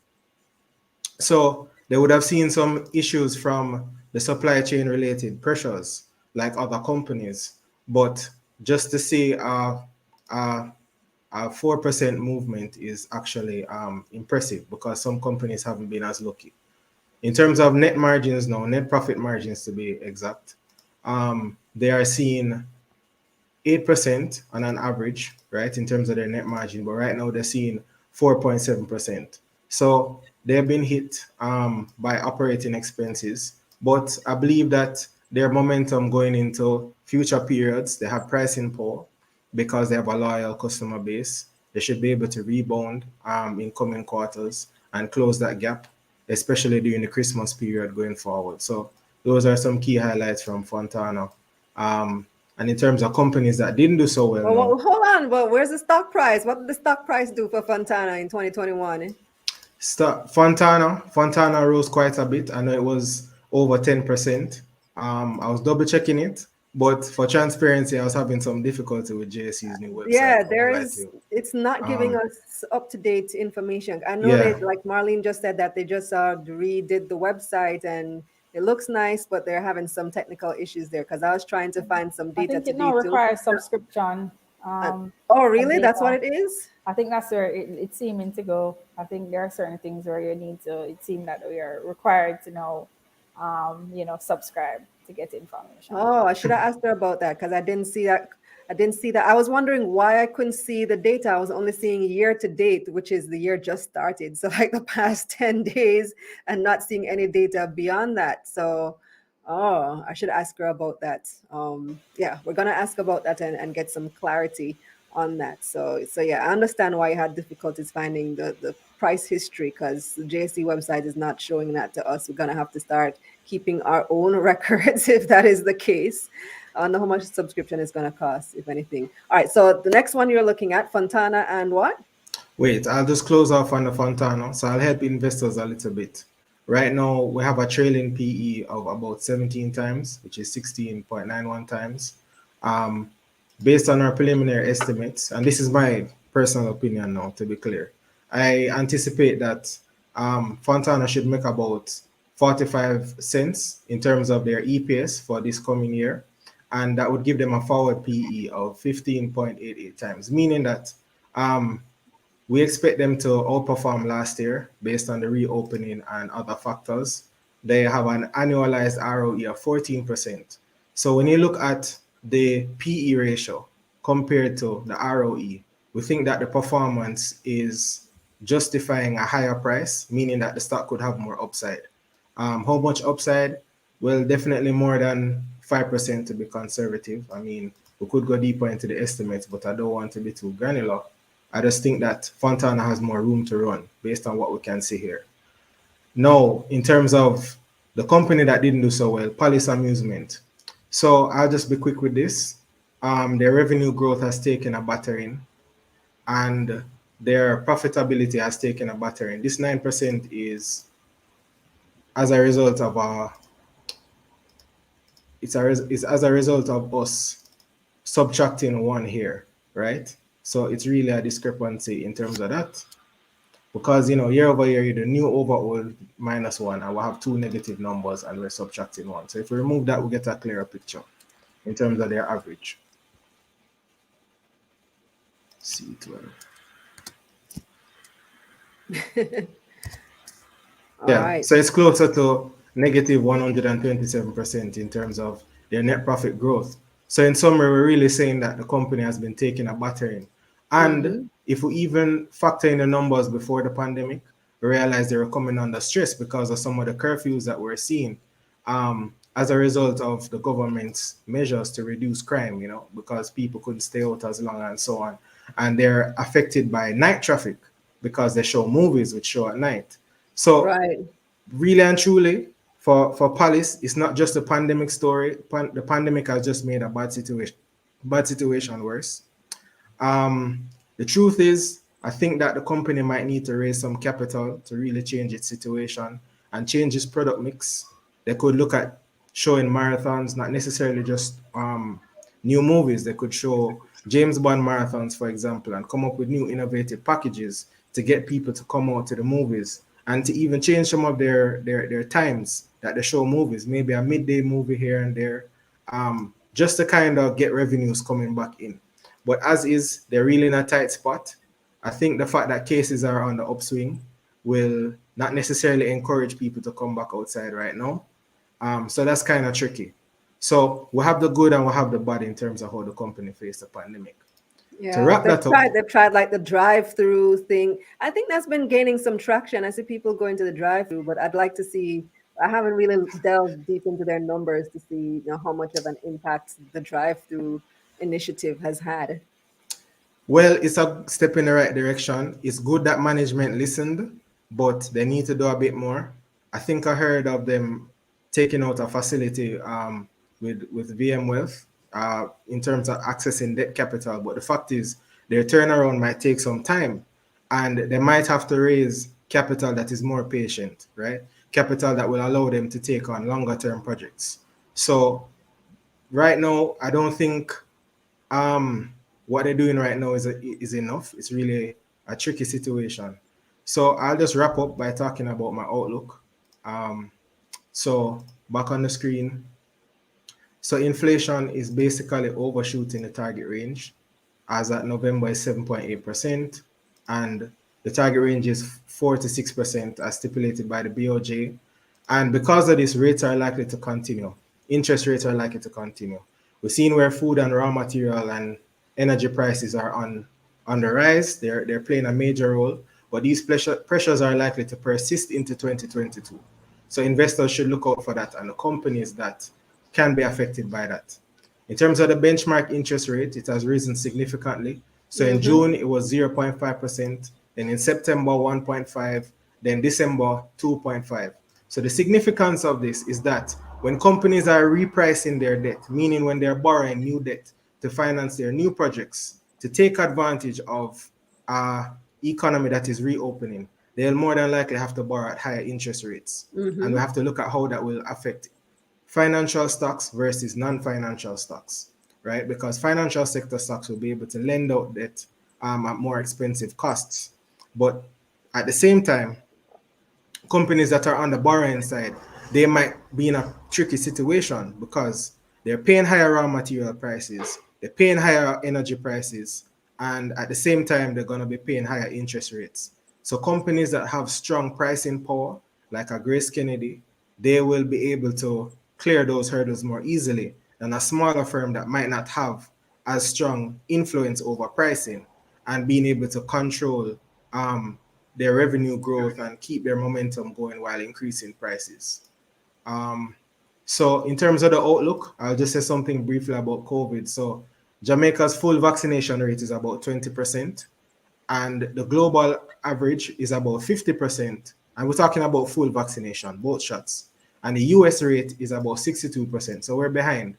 So they would have seen some issues from the supply chain related pressures like other companies. But just to see a 4% movement is actually impressive, because some companies haven't been as lucky. In terms of net margins now, net profit margins to be exact, they are seeing 8% on an average, right, in terms of their net margin, but right now they're seeing 4.7%. So they've been hit by operating expenses, but I believe that their momentum going into future periods, they have pricing power because they have a loyal customer base. They should be able to rebound in coming quarters and close that gap, especially during the Christmas period going forward. So those are some key highlights from Fontana. And in terms of companies that didn't do so well, Well, hold on. Well, where's the stock price? What did the stock price do for Fontana in 2021? Fontana rose quite a bit. I know it was over 10%. I was double checking it, but for transparency, I was having some difficulty with JSC's new website. Yeah, it's not giving us up-to-date information. I know that, like Marlene just said, that they just redid the website and it looks nice, but they're having some technical issues there, because I was trying to find some data. I think it now requires subscription. Oh, really? That's what it is? I think that's where it's seeming to go. I think there are certain things where you need to, it seems that we are required to know, subscribe. to get information. Oh, I should have asked her about that because I didn't see that. I didn't see that. I was wondering why I couldn't see the data. I was only seeing year to date, which is the year just started. So like the past 10 days and not seeing any data beyond that. So, oh, I should ask her about that. Yeah, we're going to ask about that and get some clarity on that. So yeah, I understand why you had difficulties finding the price history because the JSC website is not showing that to us. We're going to have to start keeping our own records if that is the case. I don't know how much subscription is going to cost, if anything. All right, so the next one you're looking at, Fontana and what? Wait, I'll just close off on the Fontana, so I'll help investors a little bit. Right now, we have a trailing PE of about 17 times, which is 16.91 times. Based on our preliminary estimates, and this is my personal opinion now, to be clear, I anticipate that Fontana should make about 45 cents in terms of their EPS for this coming year, and that would give them a forward PE of 15.88 times, meaning that we expect them to outperform last year based on the reopening and other factors. They have an annualized ROE of 14%. So when you look at the PE ratio compared to the ROE, we think that the performance is justifying a higher price, meaning that the stock could have more upside. How much upside? Well, definitely more than 5% to be conservative. I mean, we could go deeper into the estimates, but I don't want to be too granular. I just think that Fontana has more room to run based on what we can see here. Now, in terms of the company that didn't do so well, Palace Amusement. So I'll just be quick with this. Their revenue growth has taken a battering and their profitability has taken a battering. This 9% is as a result of it's as a result of us subtracting one here, right? So it's really a discrepancy in terms of that. Because, you know, year over year, the new overall minus one, and we'll have two negative numbers and we're subtracting one. So if we remove that, we get a clearer picture in terms of their average. C12. Right. So it's closer to negative 127% in terms of their net profit growth. So in summary, we're really saying that the company has been taking a battering. And if we even factor in the numbers before the pandemic, we realize they were coming under stress because of some of the curfews that we're seeing as a result of the government's measures to reduce crime, you know, because people couldn't stay out as long and so on. And they're affected by night traffic because they show movies which show at night. So Right. really and truly, for Palace, it's not just a pandemic story. The pandemic has just made a bad situation worse. The truth is, I think that the company might need to raise some capital to really change its situation and change its product mix. They could look at showing marathons, not necessarily just new movies. They could show James Bond marathons, for example, and come up with new innovative packages to get people to come out to the movies and to even change some of their times that they show movies, maybe a midday movie here and there, just to kind of get revenues coming back in. But as is, they're really in a tight spot. I think the fact that cases are on the upswing will not necessarily encourage people to come back outside right now. So that's kind of tricky. So we have the good and we have the bad in terms of how the company faced the pandemic. Yeah, To wrap that up, they've tried like the drive-through thing. I think that's been gaining some traction. I see people going to the drive-through, but I'd like to see. I haven't really delved deep into their numbers to see, you know, how much of an impact the drive-through initiative has had. well, it's a step in the right direction. It's good that management listened, but they need to do a bit more. I think I heard of them taking out a facility with VM Wealth in terms of accessing debt capital. But the fact is, their turnaround might take some time, and they might have to raise capital that is more patient, right? Capital that will allow them to take on longer term projects. So right now, I don't think what they're doing right now is enough. It's really a tricky situation. So I'll just wrap up by talking about my outlook. So back on the screen. So inflation is basically overshooting the target range. As at November is 7.8%, and the target range is 4 to 6% as stipulated by the BOJ. And because of this, rates are likely to continue. interest rates are likely to continue. We're seeing where food and raw material and energy prices are on the rise. They're playing a major role, but these pressures are likely to persist into 2022. So investors should look out for that and the companies that can be affected by that. In terms of the benchmark interest rate, it has risen significantly. So in June, it was 0.5%, then in September, 1.5, then December, 2.5. So the significance of this is that when companies are repricing their debt, meaning when they're borrowing new debt to finance their new projects, to take advantage of economy that is reopening, they'll more than likely have to borrow at higher interest rates. And we have to look at how that will affect financial stocks versus non-financial stocks, right? Because financial sector stocks will be able to lend out debt at more expensive costs. But at the same time, companies that are on the borrowing side, they might be in a tricky situation because they're paying higher raw material prices, they're paying higher energy prices, and at the same time, they're going to be paying higher interest rates. So companies that have strong pricing power, like a Grace Kennedy, they will be able to clear those hurdles more easily than a smaller firm that might not have as strong influence over pricing and being able to control their revenue growth and keep their momentum going while increasing prices. So in terms of the outlook, I'll just say something briefly about COVID. So Jamaica's full vaccination rate is about 20%, and the global average is about 50%. And we're talking about full vaccination, both shots. And the US rate is about 62%. So we're behind.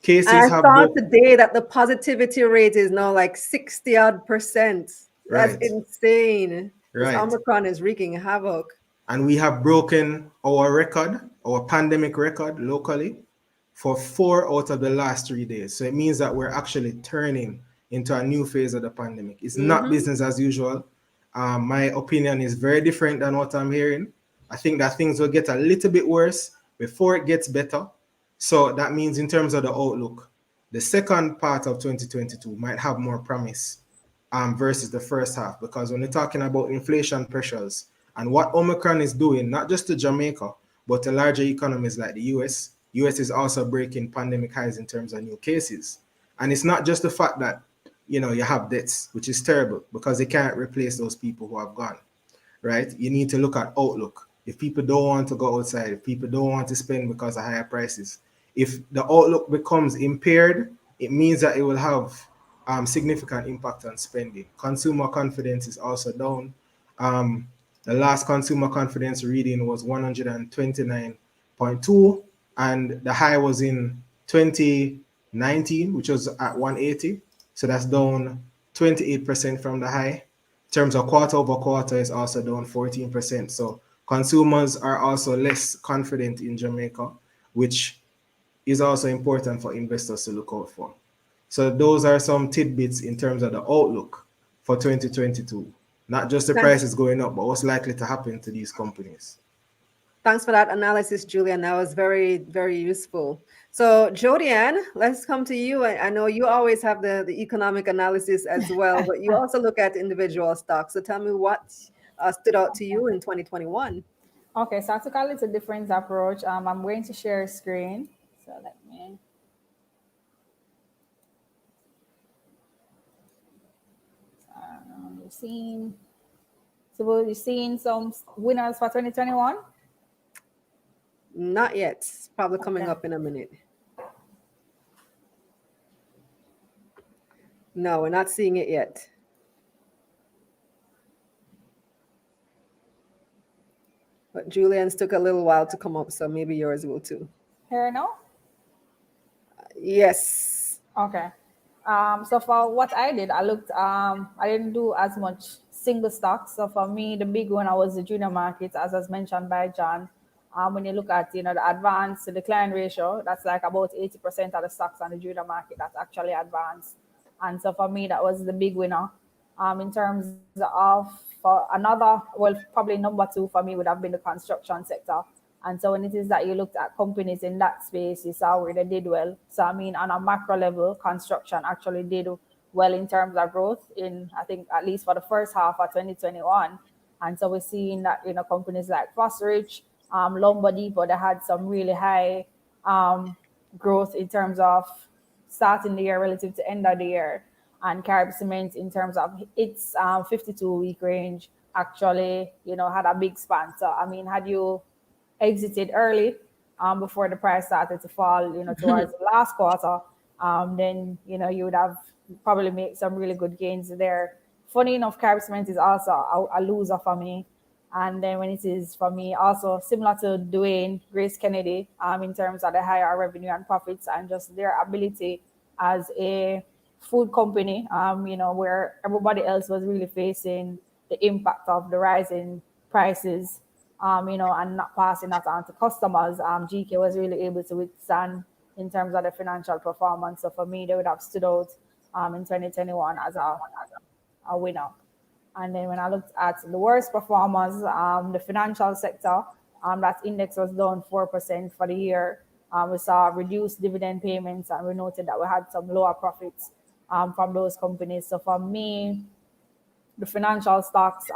Cases I have saw broken. today that the positivity rate is now like 60 odd percent. That's Right. insane. This Right. Omicron is wreaking havoc. And we have broken our record, our pandemic record locally, for 4 out of the last 3 days. So it means that we're actually turning into a new phase of the pandemic. It's not business as usual. My opinion is very different than what I'm hearing. I think that things will get a little bit worse before it gets better. So that means in terms of the outlook, the second part of 2022 might have more promise versus the first half, because when you're talking about inflation pressures and what Omicron is doing, not just to Jamaica, but to larger economies like the US is also breaking pandemic highs in terms of new cases. And it's not just the fact that, you have deaths, which is terrible because they can't replace those people who have gone, right? You need to look at outlook. If people don't want to go outside, if people don't want to spend because of higher prices, if the outlook becomes impaired, it means that it will have significant impact on spending. Consumer confidence is also down. The last consumer confidence reading was 129.2, and the high was in 2019, which was at 180. So that's down 28% from the high. In terms of quarter over quarter, is also down 14%. So consumers are also less confident in Jamaica, which is also important for investors to look out for. So those are some tidbits in terms of the outlook for 2022. Not just the Thanks. prices going up, but what's likely to happen to these companies. Thanks for that analysis, Julian. That was very, very useful. So, Jodianne, let's come to you. I know you always have the economic analysis as well, but you also look at individual stocks. So, tell me what stood out to you in 2021. Okay, so I took a little different approach. I'm going to share a screen. So let me. You've seen. So you've seen some winners for 2021. Not yet. It's probably coming up in a minute. No, we're not seeing it yet. But Julian's took a little while to come up, so maybe yours will too. Here now? Yes. Okay. So for what I did, I didn't do as much single stocks. So for me, the big one was the junior market, as was mentioned by John. When you look at, the advanced decline ratio, that's like about 80% of the stocks on the junior market that's actually advanced. And so for me, that was the big winner. In terms of, for another, well, probably number two for me would have been the construction sector. And so when it is that you looked at companies in that space, you saw where they did well. So I mean, on a macro level, construction actually did well in terms of growth in, I think, at least for the first half of 2021. And so we're seeing that, companies like Forrest, Lumber Depot, they had some really high um, growth in terms of starting the year relative to end of the year. And Carib Cement, in terms of its 52-week range, actually, had a big span. So, I mean, had you exited early, before the price started to fall, towards the last quarter, then, you would have probably made some really good gains there. Funny enough, Carib Cement is also a loser for me. And then when it is for me, also similar to Dwayne, Grace Kennedy, in terms of the higher revenue and profits and just their ability as a food company, where everybody else was really facing the impact of the rising prices, and not passing that on to customers. GK was really able to withstand in terms of the financial performance. So for me, they would have stood out in 2021 as a winner. And then when I looked at the worst performers, the financial sector, that index was down 4% for the year. We saw reduced dividend payments, and we noted that we had some lower profits from those companies. So for me, the financial stocks,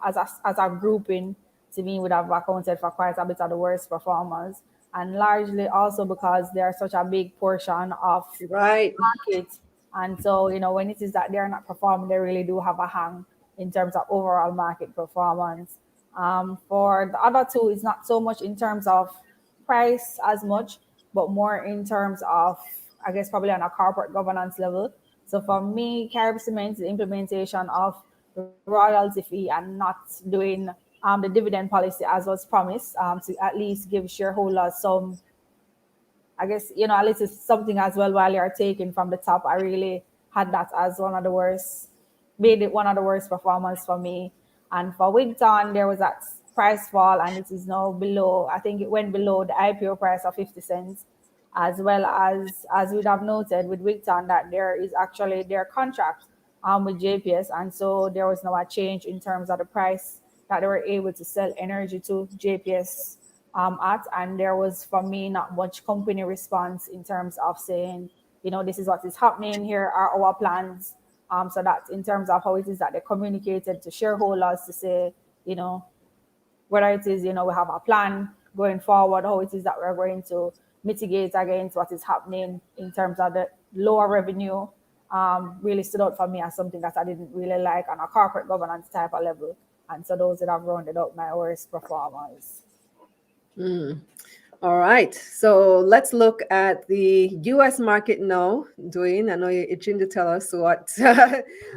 as a grouping, to me would have accounted for quite a bit of the worst performers, and largely also because they are such a big portion of Right. market. And so, when it is that they're not performing, they really do have a hang in terms of overall market performance. For the other two, it's not so much in terms of price as much, but more in terms of, I guess, probably on a corporate governance level. So for me, Carib Cement, the implementation of the royalty fee and not doing the dividend policy as was promised, to at least give shareholders some, I guess, at least it's something as well while you're taking from the top. I really had that as made it one of the worst performance for me. And for Wigton, there was that price fall, and it is now below, I think it went below the IPO price of 50 cents, as well as we'd have noted with Wigton, that there is actually their contract with JPS. And so there was no change in terms of the price that they were able to sell energy to JPS at. And there was, for me, not much company response in terms of saying, this is what is happening, here are our plans. So that in terms of how it is that they communicated to shareholders to say, whether it is, we have a plan going forward, how it is that we're going to mitigate against what is happening in terms of the lower revenue, really stood out for me as something that I didn't really like on a corporate governance type of level. And so those that have rounded up my worst performers. All right. So let's look at the US market now. Dwayne, I know you're itching to tell us what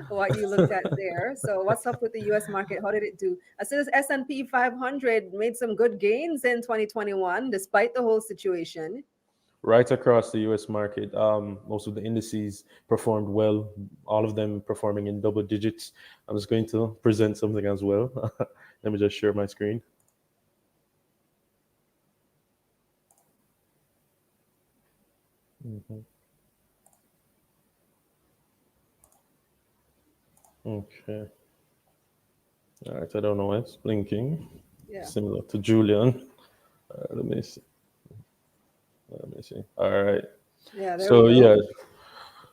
what you looked at there. So what's up with the US market? How did it do? I see this S&P 500 made some good gains in 2021 despite the whole situation. Right across the US market, most of the indices performed well, all of them performing in double digits. I'm just going to present something as well. Let me just share my screen. Okay. All right. I don't know why it's blinking. Yeah. Similar to Julian. Let me see. All right. Yeah. There So we go. yeah.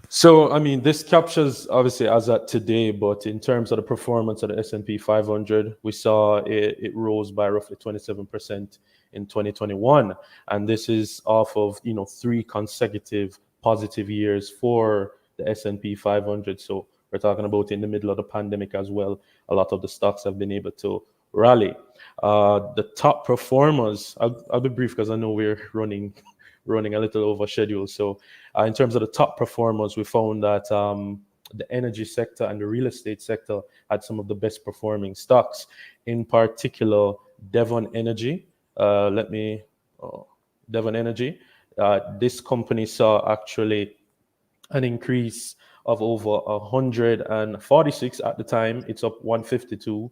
So I mean, this captures obviously as at today, but in terms of the performance of the S&P 500, we saw it rose by roughly 27% in 2021, and this is off of 3 consecutive positive years for the S&P 500. So we're talking about in the middle of the pandemic as well. A lot of the stocks have been able to rally. The top performers, I'll be brief because I know we're running a little over schedule. So in terms of the top performers, we found that the energy sector and the real estate sector had some of the best performing stocks. In particular, Devon Energy. Devon Energy. This company saw actually an increase of over 146 at the time. It's up 152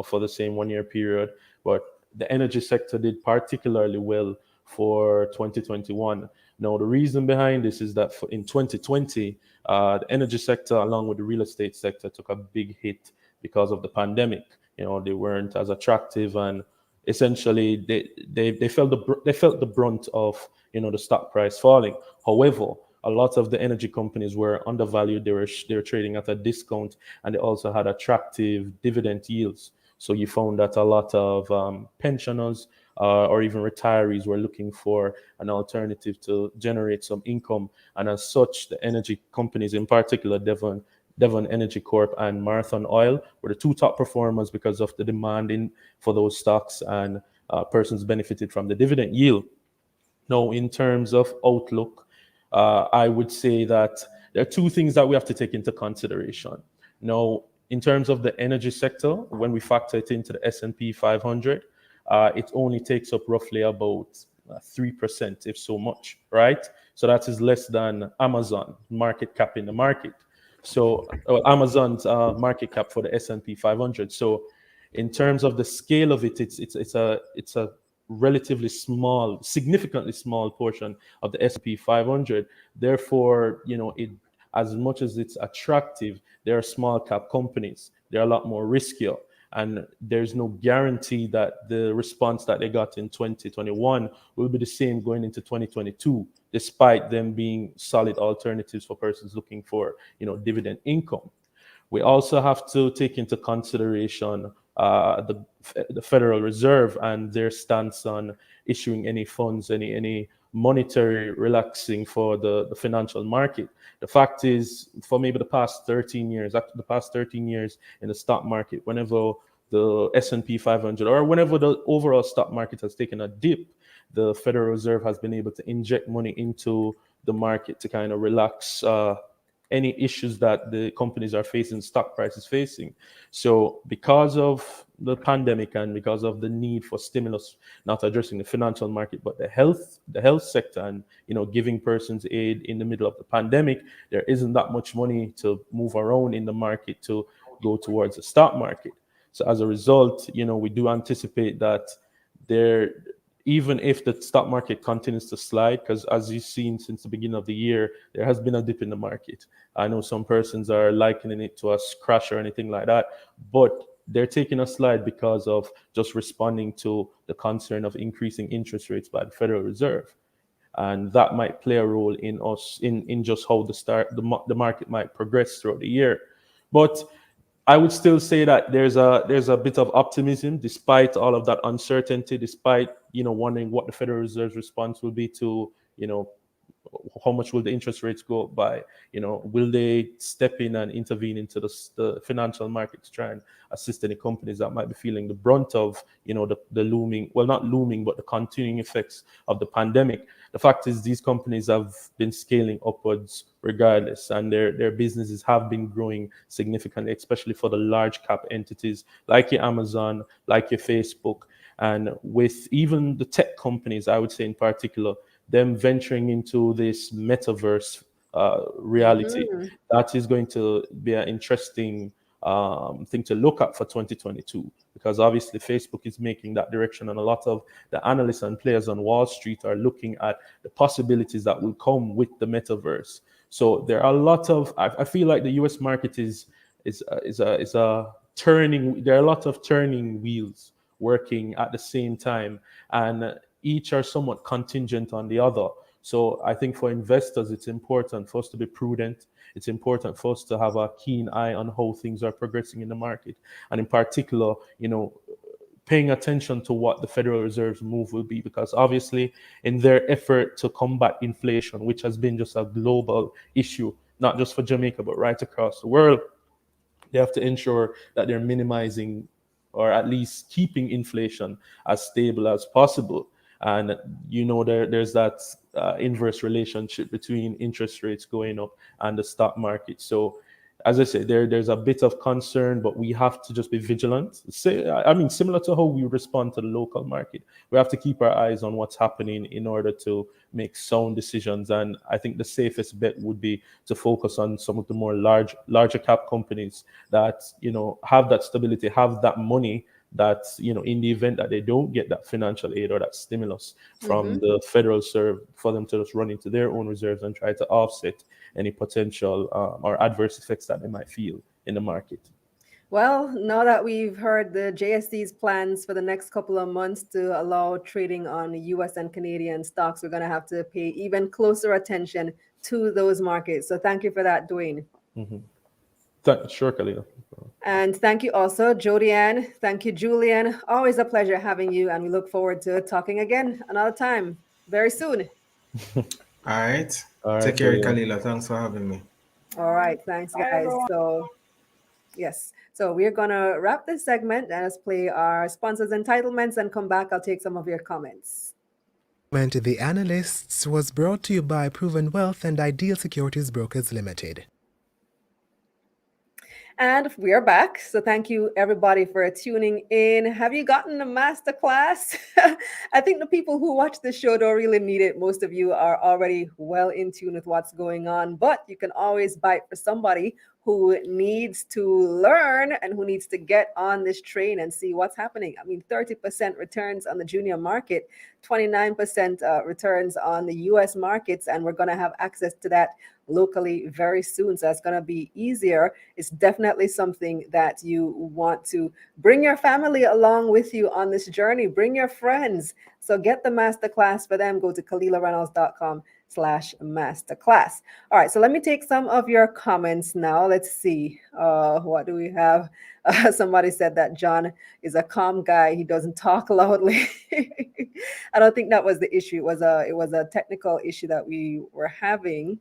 for the same 1 year period. But the energy sector did particularly well for 2021. Now, the reason behind this is that in 2020, the energy sector, along with the real estate sector, took a big hit because of the pandemic. They weren't as attractive, and essentially they felt the brunt of the stock price falling. However, a lot of the energy companies were undervalued. They were trading at a discount, and they also had attractive dividend yields. So you found that a lot of pensioners or even retirees were looking for an alternative to generate some income. And as such, the energy companies, in particular Devon Energy Corp and Marathon Oil, were the two top performers because of the demand for those stocks, and persons benefited from the dividend yield. Now, in terms of outlook, I would say that there are two things that we have to take into consideration. Now, in terms of the energy sector, when we factor it into the S&P 500, it only takes up roughly about 3%, if so much, right? So that is less than Amazon market cap in the market. So Amazon's market cap for the S&P 500. So in terms of the scale of it, it's a relatively small, significantly small portion of the S&P 500. Therefore, it, as much as it's attractive, there are small cap companies. They're a lot more riskier. And there's no guarantee that the response that they got in 2021 will be the same going into 2022, despite them being solid alternatives for persons looking for, dividend income. We also have to take into consideration the Federal Reserve and their stance on issuing any funds, any monetary relaxing for the financial market. The fact is, for maybe the past 13 years in the stock market, whenever the S&P 500 or whenever the overall stock market has taken a dip, the Federal Reserve has been able to inject money into the market to kind of relax any issues that the companies are facing, stock prices facing. So because of the pandemic and because of the need for stimulus, not addressing the financial market, but the health sector, and giving persons aid in the middle of the pandemic, there isn't that much money to move around in the market to go towards the stock market. So as a result, we do anticipate that even if the stock market continues to slide, because as you've seen since the beginning of the year, there has been a dip in the market. I know some persons are likening it to a crash or anything like that, but they're taking a slide because of just responding to the concern of increasing interest rates by the Federal Reserve. And that might play a role in just how the market might progress throughout the year. But I would still say that there's a bit of optimism despite all of that uncertainty, despite wondering what the Federal Reserve's response will be to how much will the interest rates go up by? Will they step in and intervene into the financial market to try and assist any companies that might be feeling the brunt of, the looming, well, not looming, but the continuing effects of the pandemic? The fact is, these companies have been scaling upwards regardless, and their businesses have been growing significantly, especially for the large cap entities like your Amazon, like your Facebook, and with even the tech companies, I would say in particular, them venturing into this metaverse reality. That is going to be an interesting thing to look at for 2022, because obviously Facebook is making that direction, and a lot of the analysts and players on Wall Street are looking at the possibilities that will come with the metaverse. So there are a lot of, I feel like the US market is a turning, there are a lot of turning wheels working at the same time, and each are somewhat contingent on the other. So I think for investors, it's important for us to be prudent. It's important for us to have a keen eye on how things are progressing in the market. And in particular, paying attention to what the Federal Reserve's move will be, because obviously in their effort to combat inflation, which has been just a global issue, not just for Jamaica, but right across the world, they have to ensure that they're minimizing or at least keeping inflation as stable as possible. And there's that inverse relationship between interest rates going up and the stock market. So as I said, there's a bit of concern, but we have to just be vigilant. Similar to how we respond to the local market, we have to keep our eyes on what's happening in order to make sound decisions. And I think the safest bet would be to focus on some of the more larger cap companies that have that stability, have that money, that in the event that they don't get that financial aid or that stimulus from the Federal Reserve, for them to just run into their own reserves and try to offset any potential or adverse effects that they might feel in the market. Well, now that we've heard the JSC's plans for the next couple of months to allow trading on US and Canadian stocks, we're going to have to pay even closer attention to those markets. So thank you for that, Dwayne. Sure, Kalila. And thank you also, Jodianne. Thank you, Julian. Always a pleasure having you, and we look forward to talking again another time very soon. All right. All right, Take care, Kalila. Kalila. Thanks for having me. All right, thanks, Bye, guys. everyone. So, yes, so we're gonna wrap this segment and let's play our sponsors' entitlements and come back. I'll take some of your comments. The Analysts was brought to you by Proven Wealth and Ideal Securities Brokers Limited. And we are back. So thank you everybody for tuning in. Have you gotten a masterclass? I think the people who watch this show don't really need it. Most of you are already well in tune with what's going on, but you can always bite for somebody who needs to learn and who needs to get on this train and see what's happening. I mean, 30% returns on the junior market, 29% returns on the US markets, and we're going to have access to that locally very soon. So it's going to be easier. It's definitely something that you want to bring your family along with you on this journey. Bring your friends. So get the masterclass for them. Go to KalilaReynolds.com/masterclass. All right. So let me take some of your comments now. Let's see. What do we have? Somebody said that John is a calm guy. He doesn't talk loudly. I don't think that was the issue. It was a technical issue that we were having.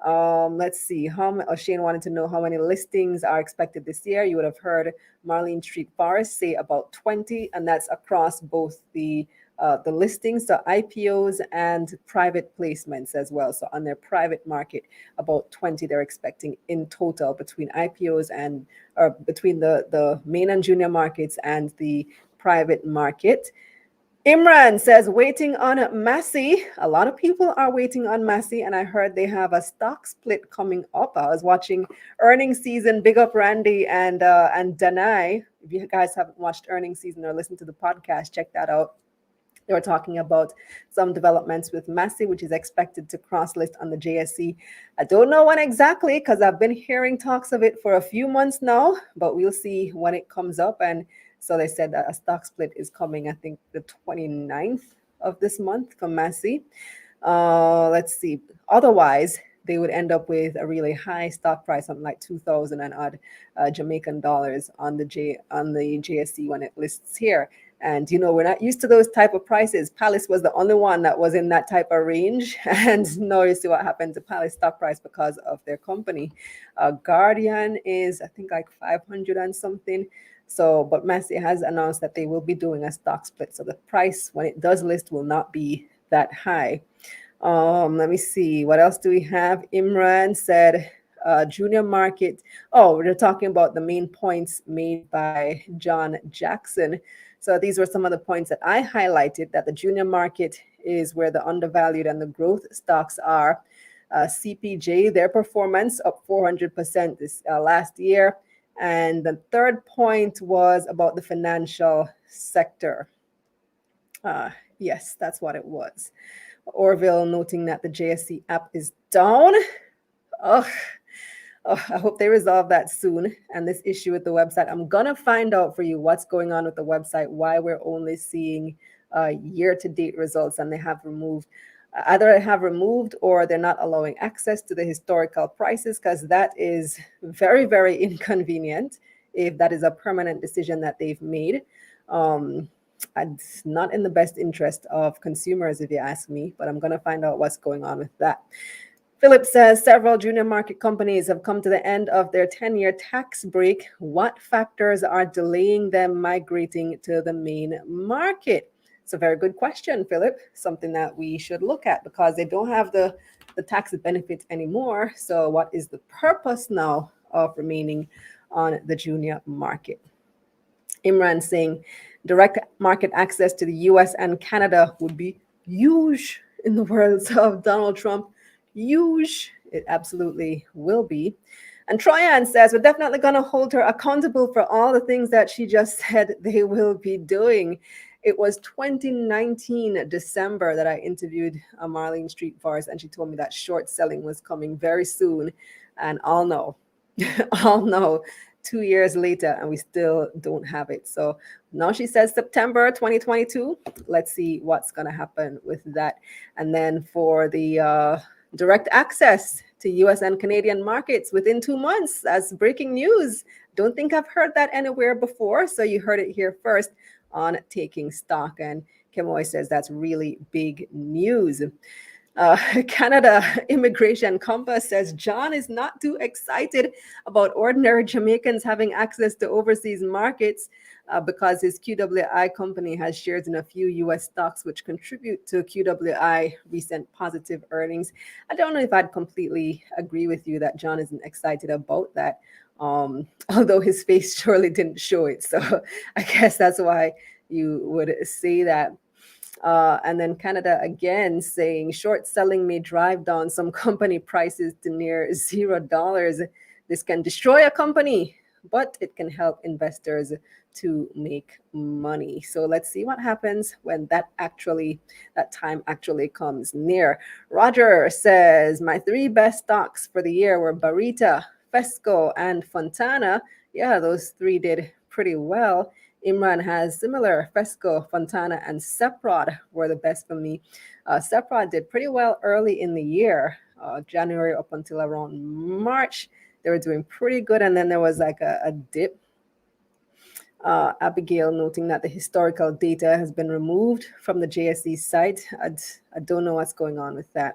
Let's see. Shane wanted to know how many listings are expected this year. You would have heard Marlene Street Forrest say about 20, and that's across both the listings, the IPOs and private placements as well. So on their private market, about 20 they're expecting in total between IPOs and between the main and junior markets and the private market. Imran says, waiting on Massey. A lot of people are waiting on Massey, and I heard they have a stock split coming up. I was watching earnings season. Big up Randy and Danai. If you guys haven't watched earnings season or listened to the podcast, check that out. They were talking about some developments with Massey, which is expected to cross list on the JSE. I don't know when exactly because I've been hearing talks of it for a few months now, but we'll see when it comes up. And so they said that a stock split is coming, I think, the 29th of this month from Massey. Let's see. Otherwise, they would end up with a really high stock price, something like 2,000 and odd Jamaican dollars on the JSE when it lists here. And, we're not used to those type of prices. Palace was the only one that was in that type of range. And now you see what happened to Palace stock price because of their company. Guardian is, I think, like 500 and something. So, but Massey has announced that they will be doing a stock split. So the price, when it does list, will not be that high. Let me see. What else do we have? Imran said, junior market. Oh, we're talking about the main points made by John Jackson. So these were some of the points that I highlighted, that the junior market is where the undervalued and the growth stocks are. CPJ, their performance up 400% this last year. And the third point was about the financial sector. Yes, that's what it was. Orville noting that the JSC app is down. Oh, I hope they resolve that soon. And this issue with the website, I'm going to find out for you what's going on with the website, why we're only seeing year-to-date results, and they have removed or they're not allowing access to the historical prices, because that is very, very inconvenient if that is a permanent decision that they've made. It's not in the best interest of consumers, if you ask me, but I'm going to find out what's going on with that. Philip says several junior market companies have come to the end of their 10-year tax break. What factors are delaying them migrating to the main market? It's a very good question, Philip. Something that we should look at, because they don't have the tax benefit anymore. So what is the purpose now of remaining on the junior market? Imran saying direct market access to the US and Canada would be huge in the words of Donald Trump. Huge. It absolutely will be. And Troyan says, we're definitely going to hold her accountable for all the things that she just said they will be doing. It was 2019 December that I interviewed Marlene Street Forrest, and she told me that short selling was coming very soon. And I'll know 2 years later, and we still don't have it. So now she says September 2022. Let's see what's going to happen with that. And then for the direct access to US and Canadian markets within 2 months. That's breaking news. Don't think I've heard that anywhere before. So you heard it here first on Taking Stock. And Kemoy says that's really big news. Canada Immigration Compass says John is not too excited about ordinary Jamaicans having access to overseas markets because his QWI company has shares in a few US stocks which contribute to QWI recent positive earnings. I don't know if I'd completely agree with you that John isn't excited about that. Although his face surely didn't show it. So I guess that's why you would say that. And then Canada again saying short selling may drive down some company prices to near $0. This can destroy a company, but it can help investors to make money. So let's see what happens when that time actually comes near. Roger says my 3 best stocks for the year were Barita, Fesco, and Fontana. Yeah, those 3 did pretty well. Imran has similar. Fesco, Fontana, and Seprod were the best for me. Seprod did pretty well early in the year, January up until around March. They were doing pretty good, and then there was like a dip. Abigail noting that the historical data has been removed from the JSE site. I don't know what's going on with that.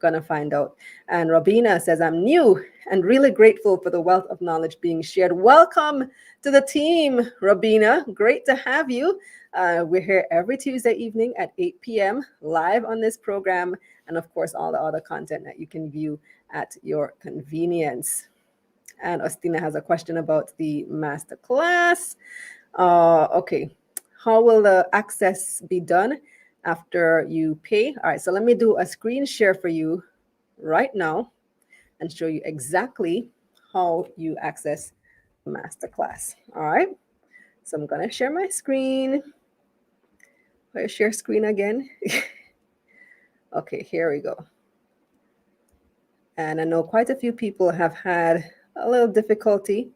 Gonna find out. And Robina says, I'm new and really grateful for the wealth of knowledge being shared. Welcome to the team, Robina. Great to have you. We're here every Tuesday evening at 8 p.m. live on this program. And of course, all the other content that you can view at your convenience. And Ostina has a question about the masterclass. Okay, how will the access be done after you pay? All right, so let me do a screen share for you right now and show you exactly how you access the masterclass. All right, so I'm gonna share my screen. I'll share screen again. Okay, here we go. And I know quite a few people have had a little difficulty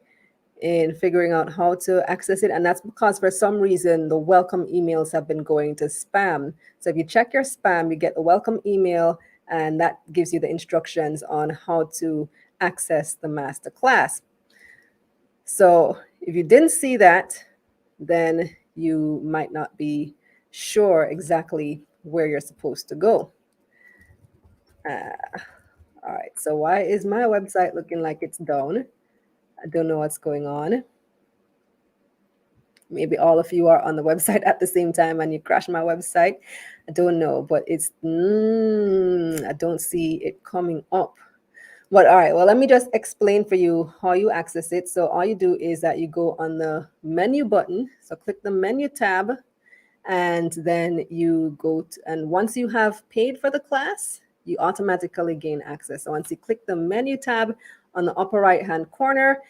in figuring out how to access it. And that's because for some reason, the welcome emails have been going to spam. So if you check your spam, you get the welcome email, and that gives you the instructions on how to access the masterclass. So if you didn't see that, then you might not be sure exactly where you're supposed to go. All right, so why is my website looking like it's down? I don't know what's going on. Maybe all of you are on the website at the same time and you crash my website. I don't know, but it's, I don't see it coming up. But all right, well, let me just explain for you how you access it. So all you do is that you go on the menu button. So click the menu tab, and then you go to, and once you have paid for the class, you automatically gain access. So once you click the menu tab on the upper right-hand corner,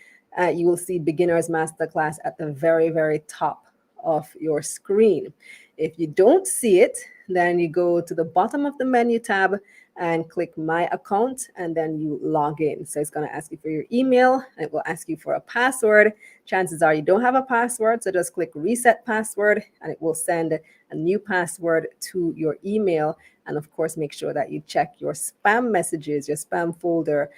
you will see Beginner's Masterclass at the very, very top of your screen. If you don't see it, then you go to the bottom of the menu tab and click My Account, and then you log in. So it's going to ask you for your email, and it will ask you for a password. Chances are you don't have a password, so just click Reset Password, and it will send a new password to your email. And of course, make sure that you check your spam messages, your spam folder,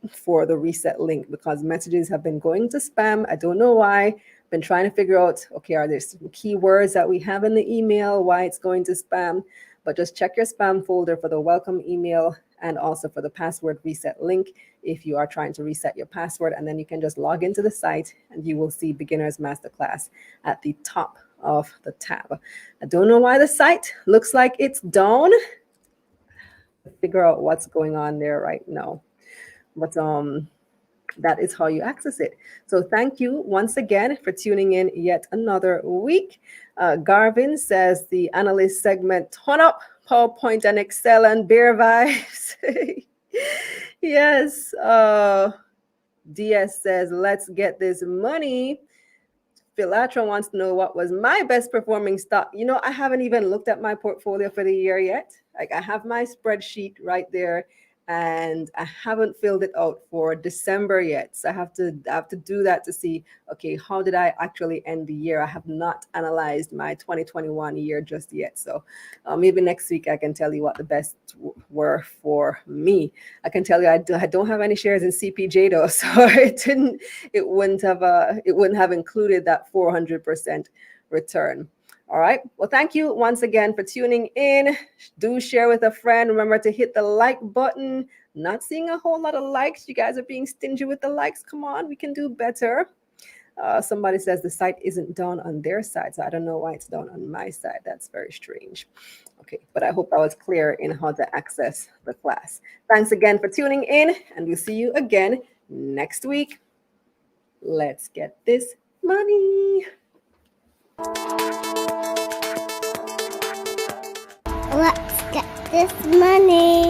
for the reset link, because messages have been going to spam. I don't know why. Been trying to figure out, okay, are there some keywords that we have in the email, why it's going to spam? But just check your spam folder for the welcome email and also for the password reset link if you are trying to reset your password. And then you can just log into the site and you will see Beginner's Masterclass at the top of the tab. I don't know why the site looks like it's down. Figure out what's going on there right now. But that is how you access it. So thank you once again for tuning in yet another week. Garvin says the analyst segment, ton up, PowerPoint and Excel and bear vibes. Yes. DS says, let's get this money. Philatra wants to know what was my best performing stock. You know, I haven't even looked at my portfolio for the year yet. Like, I have my spreadsheet right there, and I haven't filled it out for December yet. So I have to do that to see, okay, how did I actually end the year? I have not analyzed my 2021 year just yet. So maybe next week I can tell you what the best were for me. I can tell you I don't have any shares in CPJ though, so it wouldn't have included that 400% return. All right. Well, thank you once again for tuning in. Do share with a friend. Remember to hit the like button. Not seeing a whole lot of likes. You guys are being stingy with the likes. Come on, we can do better. Somebody says the site isn't down on their side, so I don't know why it's down on my side. That's very strange. Okay, but I hope that was clear in how to access the class. Thanks again for tuning in, and we'll see you again next week. Let's get this money. Let's get this money.